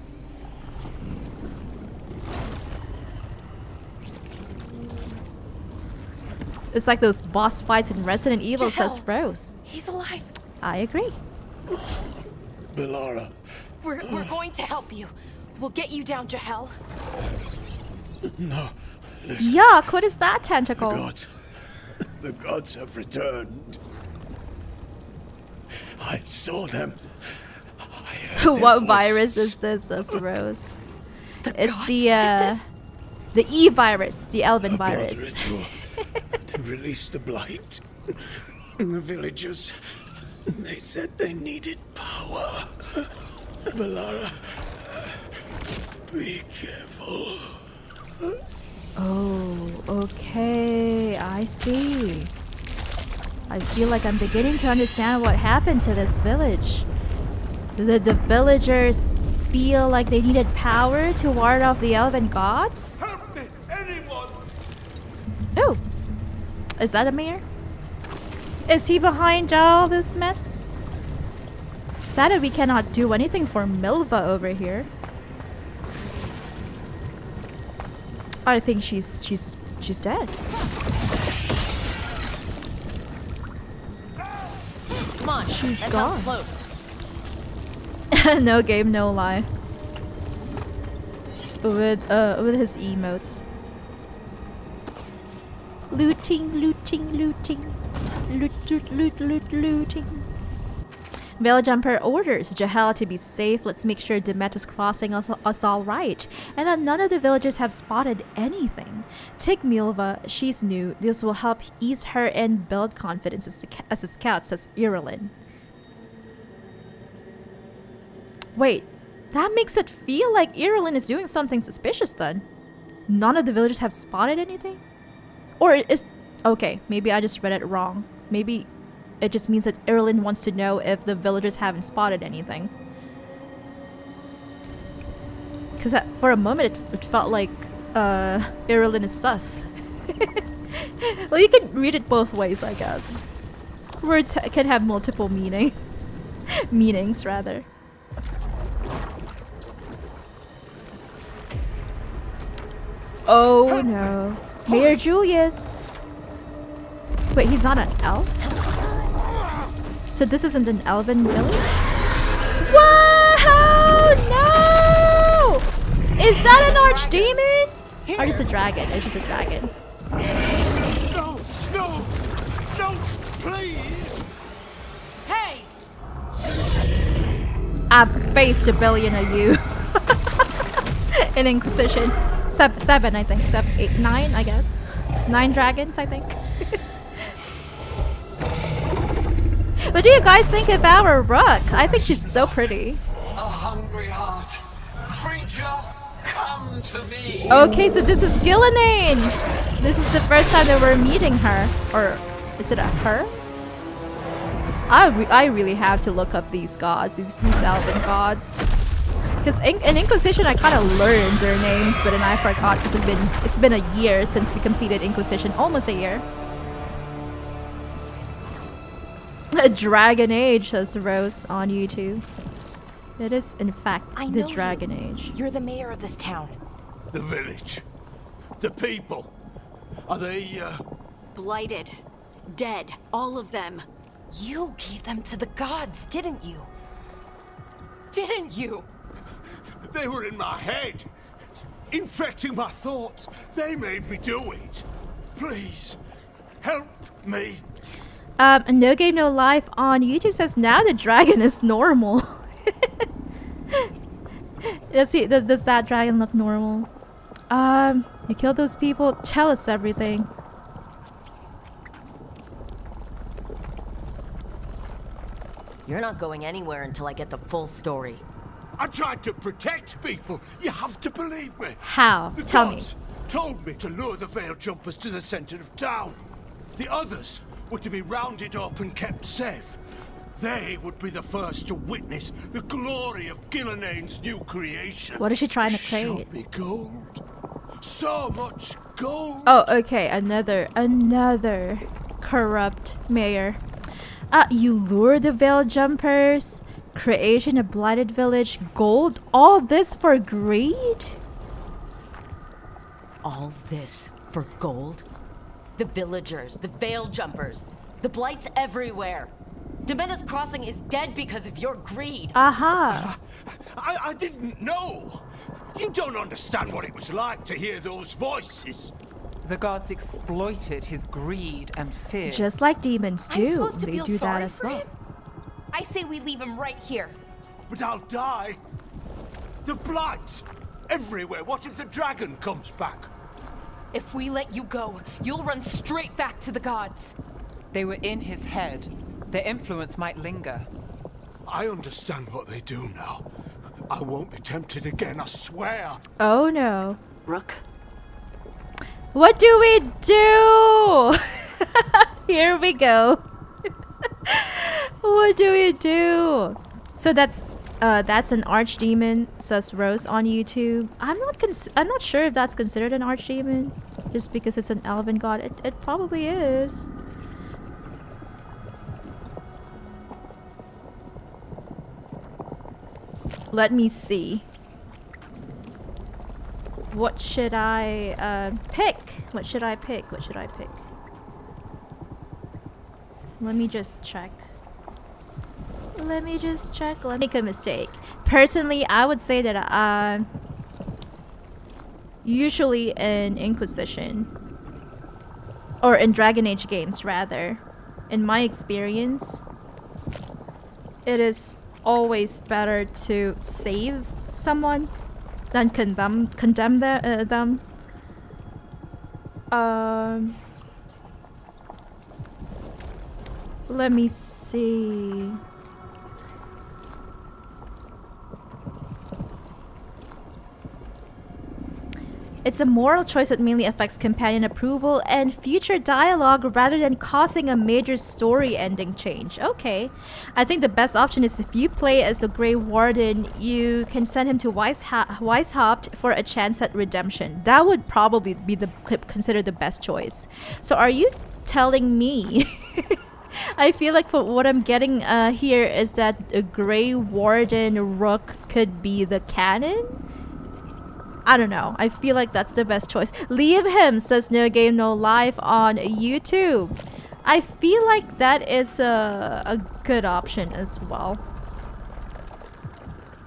It's like those boss fights in Resident Evil, says Rose. He's alive. I agree. Bellara. We're going to help you. We'll get you down, Jahel. No. Listen. Yuck, what is that tentacle? The gods have returned. I saw them. What virus is this, says Rose? It's the E-virus, the elven virus. To release the blight. The villagers, they said they needed power. Bellara, be careful. Oh, okay, I see. I feel like I'm beginning to understand what happened to this village. The villagers feel like they needed power to ward off the elven gods? Help me, anyone! Oh, is that a mayor? Is he behind all this mess? Sad that we cannot do anything for Milva over here. I think she's dead. Come on, she's that gone. Close. No game, no lie. With his emotes. Looting. Looting. Veil Jumper orders Jahel to be safe. Let's make sure Demet is crossing us all right, and that none of the villagers have spotted anything. Take Milva, she's new. This will help ease her and build confidence as a scout, says Irilyn. Wait, that makes it feel like Irilyn is doing something suspicious then. None of the villagers have spotted anything? Or is... Okay, maybe I just read it wrong. Maybe it just means that Irilyn wants to know if the villagers haven't spotted anything. Because for a moment it felt like Irilyn is sus. Well, you can read it both ways, I guess. Words can have multiple meanings rather. Oh no. Mayor Julius! Wait, he's not an elf? So this isn't an elven village? Whoa! No! Is that an archdemon? Or just a dragon? It's just a dragon. Please! Hey! I've faced a billion of you. In Inquisition. Seven, I think. 7, 8, 9, I guess. 9 dragons, I think. What do you guys think about our Rook? I think she's so pretty. A hungry heart. Creature, come to me. Okay, so this is Gillenane. This is the first time that we're meeting her. Or is it a her? I really have to look up these gods, these elven gods. Because in Inquisition I kind of learned their names, but then I forgot because it's been a year since we completed Inquisition. Almost a year. A Dragon Age, says Rose on YouTube. It is, in fact, the Dragon Age. You're the mayor of this town. The village. The people. Are they, Blighted. Dead. All of them. You gave them to the gods, didn't you? Didn't you? They were in my head. Infecting my thoughts. They made me do it. Please, help me. No Game No Life on YouTube says now the dragon is normal. Does that dragon look normal? You killed those people? Tell us everything. You're not going anywhere until I get the full story. I tried to protect people. You have to believe me. How? The Tell me. gods told me to lure the Veil Jumpers to the center of town. The others were to be rounded up and kept safe. They would be the first to witness the glory of Gillenane's new creation. What is she trying to create? Showed me gold. So much gold. Oh, okay. Another corrupt mayor. You lure the Veil Jumpers, creation of blighted village, gold, all this for greed? All this for gold? The villagers, the Veil Jumpers, the blights everywhere. Demena's Crossing is dead because of your greed. Aha. I didn't know. You don't understand what it was like to hear those voices. The gods exploited his greed and fear. Just like demons I'm do. supposed to They feel do that sorry as for well. him? I say we leave him right here. But I'll die. The blight everywhere. What if the dragon comes back? If we let you go, you'll run straight back to the gods. They were in his head. Their influence might linger. I understand what they do now. I won't be tempted again, I swear. Oh no. Rook. What do we do? Here we go. What do we do? So that's an archdemon, says Rose on YouTube. I'm not sure if that's considered an archdemon, just because it's an elven god. It probably is. Let me see. What should I pick? What should I pick? Let me just check. Let me make a mistake. Personally, I would say that usually in Inquisition or in Dragon Age games rather, in my experience, it is always better to save someone than condemn them. Let me see. It's a moral choice that mainly affects companion approval and future dialogue rather than causing a major story ending change. Okay. I think the best option is if you play as a Grey Warden, you can send him to Weishaupt for a chance at redemption. That would probably be considered the best choice. So are you telling me... I feel like what I'm getting here is that a Grey Warden Rook could be the canon? I don't know. I feel like that's the best choice. Leave him, says No Game No Life on YouTube. I feel like that is a good option as well.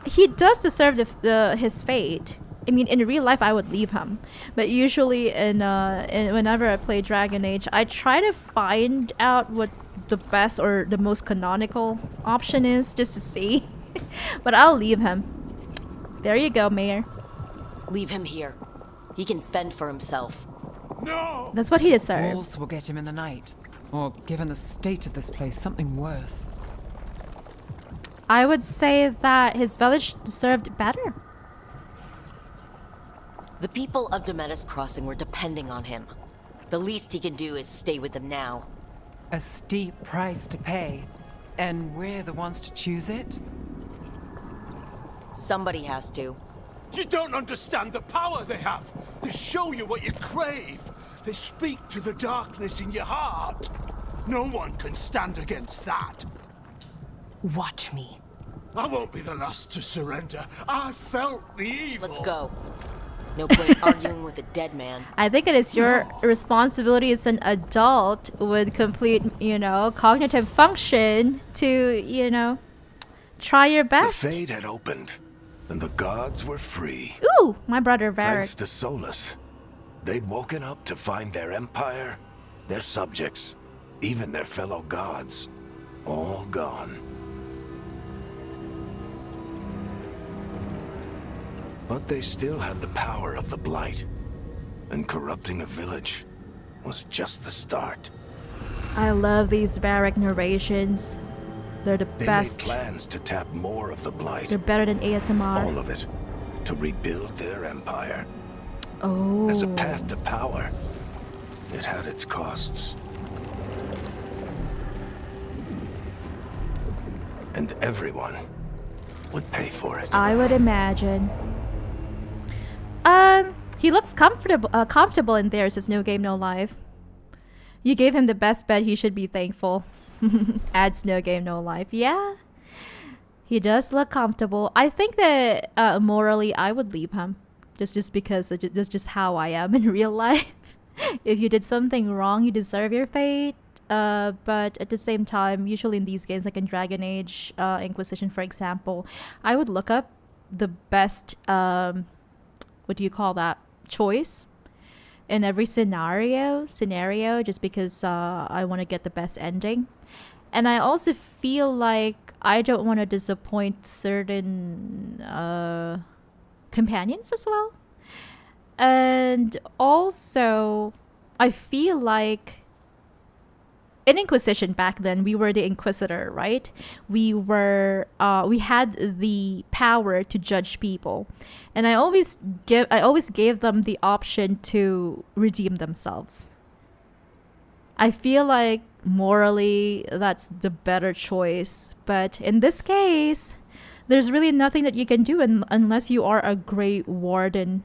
He does deserve his fate. I mean, in real life, I would leave him, but usually in whenever I play Dragon Age, I try to find out what the best or the most canonical option is, just to see. But I'll leave him. There you go, Mayor. Leave him here. He can fend for himself. No! That's what he deserves. Wolves will get him in the night. Or, given the state of this place, something worse. I would say that his village deserved better. The people of Demetus Crossing were depending on him. The least he can do is stay with them now. A steep price to pay. And we're the ones to choose it? Somebody has to. You don't understand the power they have. They show you what you crave. They speak to the darkness in your heart. No one can stand against that. Watch me. I won't be the last to surrender. I felt the evil. Let's go. No point arguing with a dead man. I think it is your responsibility as an adult with complete, cognitive function to, try your best. The Fade had opened, and the gods were free. Ooh, my brother Varric. Thanks to Solus. They'd woken up to find their empire, their subjects, even their fellow gods, all gone. But they still had the power of the Blight, and corrupting a village was just the start. I love these Varric narrations. They're the best. They made plans to tap more of the Blight. They're better than ASMR. All of it, to rebuild their empire. Oh. As a path to power, it had its costs. And everyone would pay for it. I would imagine. He looks comfortable in there, says No Game No Life. You gave him the best bet, he should be thankful. Adds No Game No Life. Yeah. He does look comfortable. I think that morally I would leave him. Just because that's just how I am in real life. If you did something wrong, you deserve your fate. But at the same time, usually in these games, like in Dragon Age, Inquisition, for example, I would look up the best, what do you call that, choice in every scenario, just because I want to get the best ending. And I also feel like I don't want to disappoint certain companions as well. And also, I feel like in Inquisition back then, we were the Inquisitor, right? We had the power to judge people, and I always gave them the option to redeem themselves. I feel like morally that's the better choice, but in this case, there's really nothing that you can do unless you are a Grey Warden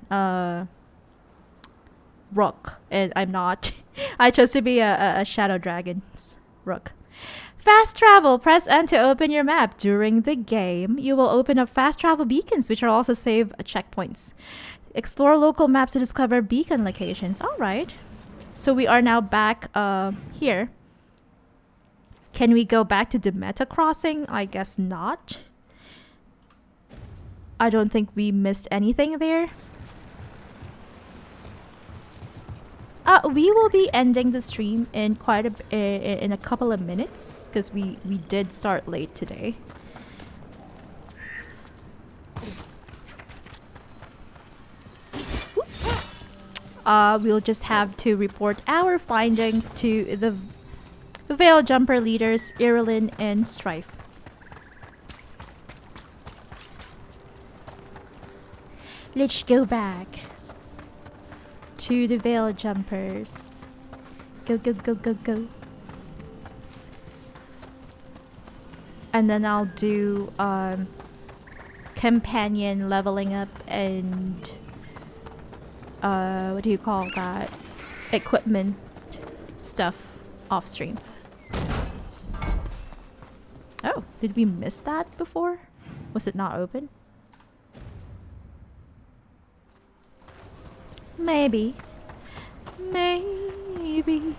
rook, and I'm not. I chose to be a Shadow Dragon's rook. Fast travel. Press N to open your map. During the game, you will open up fast travel beacons, which are also save checkpoints. Explore local maps to discover beacon locations. All right. So we are now back here. Can we go back to Demetus Crossing? I guess not. I don't think we missed anything there. We will be ending the stream in in a couple of minutes because we did start late today. We'll just have to report our findings to the Veil Jumper leaders, Irilyn and Strife. Let's go back to the Veil Jumpers. Go, go, go, go, go. And then I'll do companion leveling up and what do you call that? Equipment stuff off stream. Oh, did we miss that before? Was it not open? Maybe. Maybe.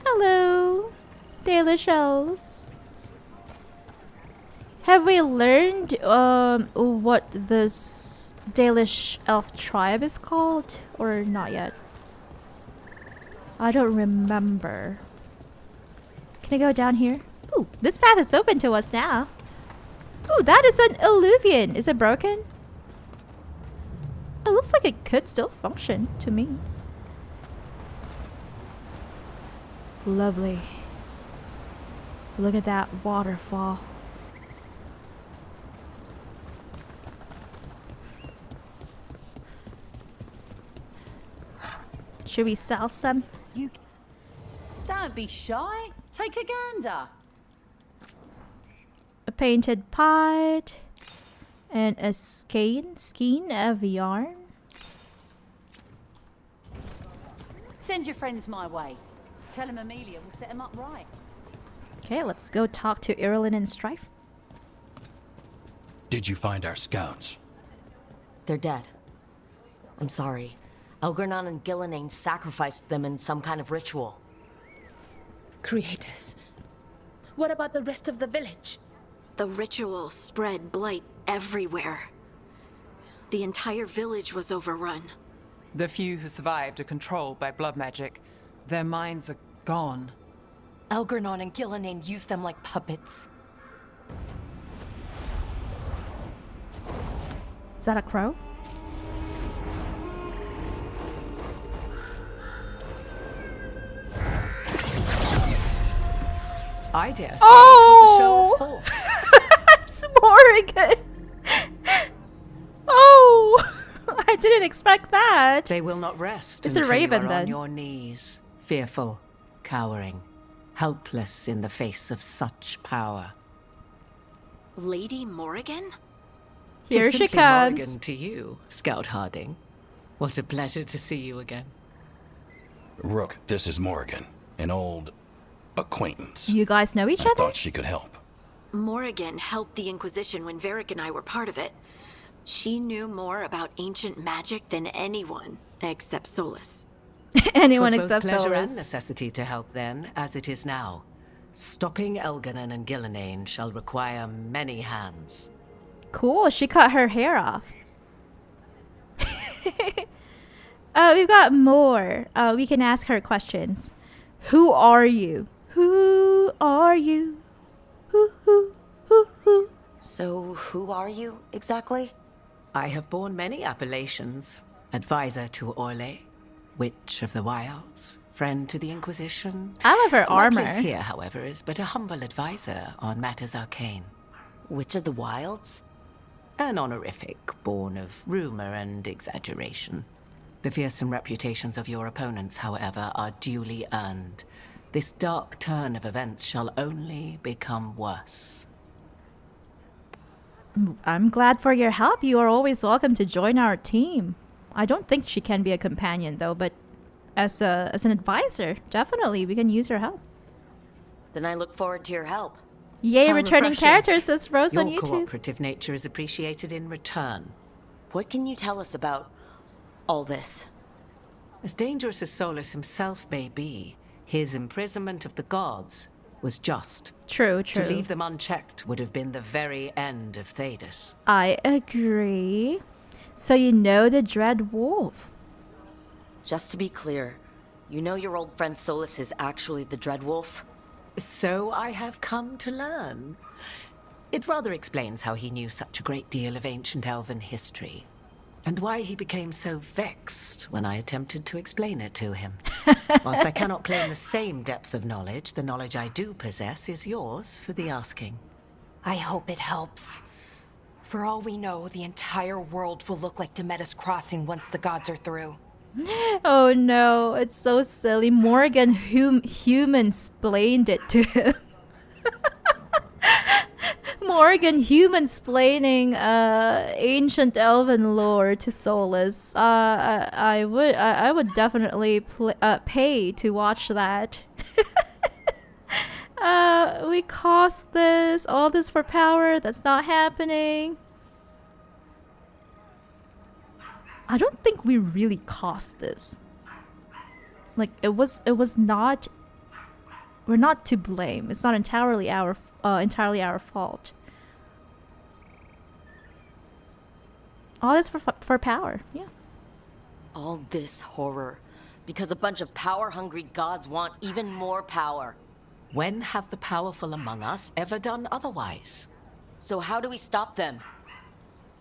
Hello, Dalish Elves. have we learned what this Dalish Elf tribe is called, or not yet? I don't remember. Can I go down here? Ooh, this path is open to us now. Ooh, that is an illuvian. Is it broken? It looks like it could still function to me. Lovely. Look at that waterfall. Should we sell some? You don't be shy. Take a gander. A painted pot and a skein of yarn. Send your friends my way. Tell them Amelia will set them up right. Okay, let's go talk to Irilyn and Strife. Did you find our scouts? They're dead. I'm sorry. Elgernon and Gillenane sacrificed them in some kind of ritual. Creators. What about the rest of the village? The ritual spread blight everywhere. The entire village was overrun. The few who survived are controlled by blood magic. Their minds are gone. Elgernon and Gillenane used them like puppets. Is that a crow? I dare say Oh! it was a show of force. It's Morrigan! Oh! I didn't expect that. They will not rest It's a until raven, you are then. on your knees, fearful, cowering, helpless in the face of such power. Lady Morrigan? Here Tis she simply comes. Morrigan to you, Scout Harding. What a pleasure to see you again. Rook, this is Morrigan, an old acquaintance. You guys know each I other? thought she could help. Morrigan helped the Inquisition when Varric and I were part of it. She knew more about ancient magic than anyone, except Solus. Anyone 'Twas both except pleasure Solus. and necessity to help then, as it is now. Stopping Elgernon and Gillenane shall require many hands. Cool, she cut her hair off. We've got more. We can ask her questions. Who are you? Who are you? Who? So, who are you, exactly? I have borne many appellations. Advisor to Orlais, Witch of the Wilds, friend to the Inquisition. I love her My armor. place here, however, is but a humble advisor on matters arcane. Witch of the Wilds? An honorific born of rumor and exaggeration. The fearsome reputations of your opponents, however, are duly earned. This dark turn of events shall only become worse. I'm glad for your help. You are always welcome to join our team. I don't think she can be a companion though, but as an advisor, definitely we can use her help. Then I look forward to your help. Yay, How returning refreshing. characters, says Rose Your on YouTube. cooperative nature is appreciated in return. What can you tell us about all this? As dangerous as Solus himself may be, his imprisonment of the gods was just. True. To leave them unchecked would have been the very end of Thedas. I agree. So you know the Dread Wolf. Just to be clear, you know your old friend Solus is actually the Dread Wolf? So I have come to learn. It rather explains how he knew such a great deal of ancient elven history, and why he became so vexed when I attempted to explain it to him. Whilst I cannot claim the same depth of knowledge, the knowledge I do possess is yours for the asking. I hope it helps. For all we know, the entire world will look like Demetis Crossing once the gods are through. Oh no, it's so silly. Morgan human-splained it to him. Morgan human-splaining ancient elven lore to Solus. I would definitely pay to watch that. We cost all this for power. That's not happening. I don't think we really cost this. Like it was not. We're not to blame. It's not entirely our fault. All this for power. Yeah. All this horror because a bunch of power-hungry gods want even more power. When have the powerful among us ever done otherwise? So how do we stop them?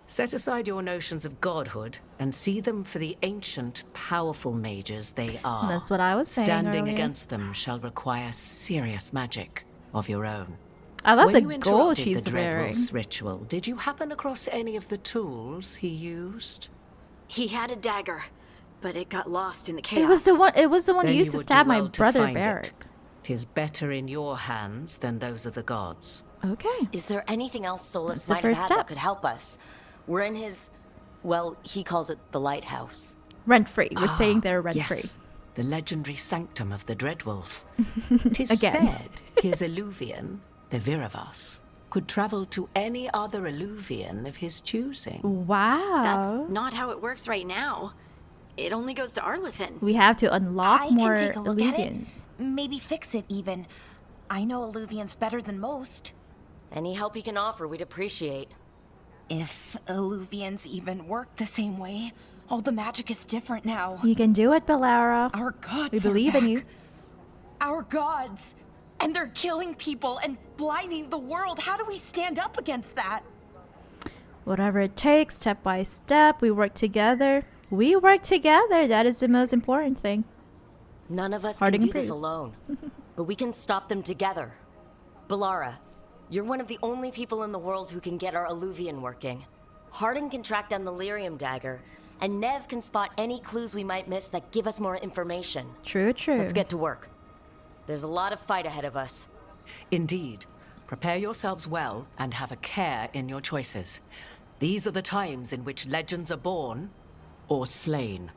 Set aside your notions of godhood and see them for the ancient, powerful mages they are. That's what I was saying Standing earlier. against them shall require serious magic of your own. I love When the you gold interrupted she's the wearing. Dreadwolf's ritual, did you happen across any of the tools he used? He had a dagger, but it got lost in the chaos. It was the one Then he used you to would stab do my well to brother find Varric. it. 'Tis better in your hands than those of the gods. Okay. Is there anything else Solus That's the might have first had step. that could help us? We're in his... Well, he calls it the lighthouse. Rent free. We're staying there rent yes. free. The legendary sanctum of the Dreadwolf. 'Tis Again. said his Illuvian, the Viravas, could travel to any other Illuvian of his choosing. Wow. That's not how it works right now. It only goes to Arlethan. We have to unlock I more can take a look at it. illusions. Maybe fix it even. I know Illuvians better than most. Any help you can offer, we'd appreciate. If Illuvians even work the same way, all the magic is different now. You can do it, Bellara. Our gods We believe are in back. you. Our gods! And they're killing people and blinding the world. How do we stand up against that? Whatever it takes, step by step, we work together. We work together. That is the most important thing. None of us Harding can do this approves. alone. But we can stop them together. Bellara, you're one of the only people in the world who can get our Illuvian working. Harding can track down the lyrium dagger, and Nev can spot any clues we might miss that give us more information. True, true. Let's get to work. There's a lot of fight ahead of us. Indeed. Prepare yourselves well and have a care in your choices. These are the times in which legends are born or slain.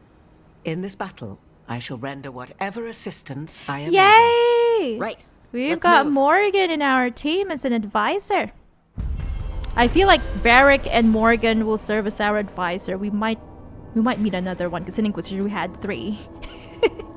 In this battle, I shall render whatever assistance I am able. Yay! Right. We've Let's got move. Morgan in our team as an advisor. I feel like Varric and Morgan will serve as our advisor. We might meet another one because in Inquisition we had 3.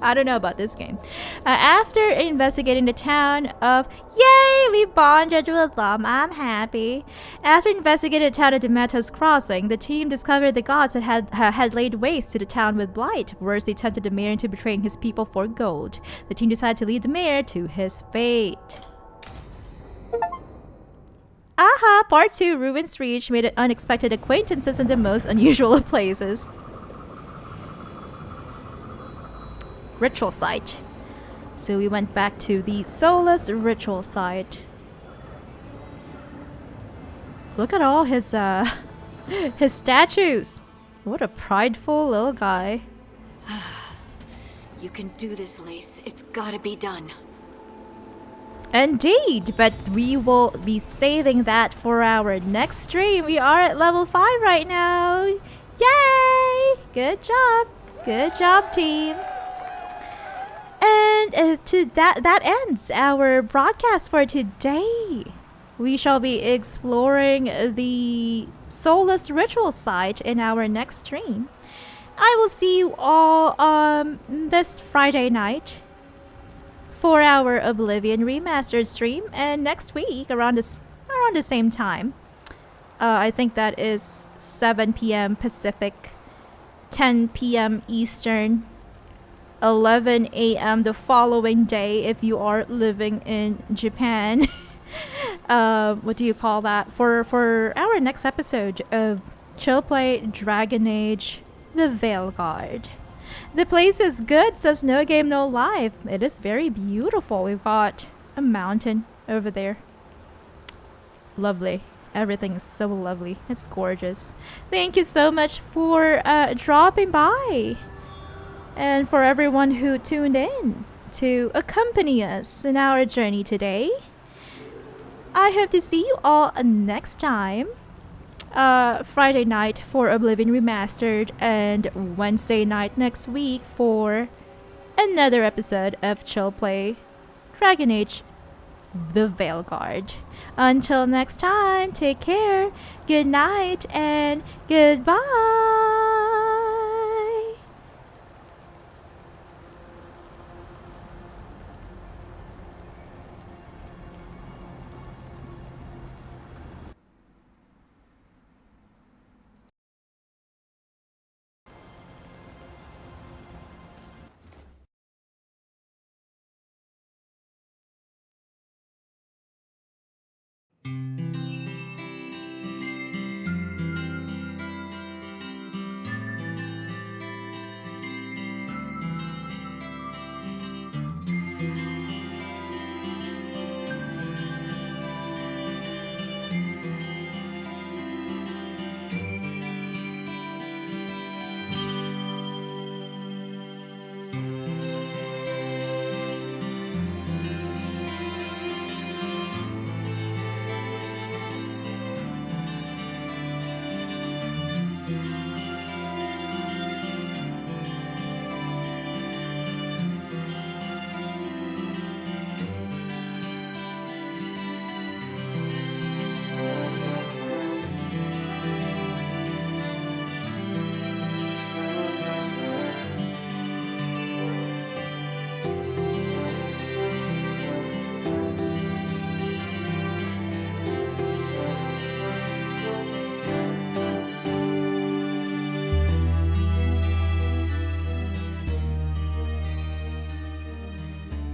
I don't know about this game. After investigating the town of... Yay! We bonded with them. I'm happy. After investigating the town of Demeter's Crossing, the team discovered the gods that had laid waste to the town with blight. Worse, they tempted the mayor into betraying his people for gold. The team decided to lead the mayor to his fate. Aha! Part 2, Ruins Reach, made unexpected acquaintances in the most unusual of places. Ritual site. So we went back to the Solus ritual site. Look at all his his statues. What a prideful little guy. You can do this, Lace. It's gotta be done. Indeed, but we will be saving that for our next stream. We are at level 5 right now. Yay! Good job. Good job, team. And that ends our broadcast for today. We shall be exploring the Solus ritual site in our next stream. I will see you all this Friday night for our Oblivion Remastered stream, and next week around the same time. I think that is 7 p.m. Pacific, 10 p.m. Eastern, 11 a.m. the following day if you are living in Japan. What do you call that? For our next episode of Chill Play Dragon Age, the Veilguard. The place is good, says No Game No Life. It is very beautiful. We've got a mountain over there. Lovely. Everything is so lovely. It's gorgeous. Thank you so much for dropping by. And for everyone who tuned in to accompany us in our journey today. I hope to see you all next time. Friday night for Oblivion Remastered, and Wednesday night next week for another episode of Chill Play Dragon Age, the Veilguard. Until next time, take care, good night, and goodbye.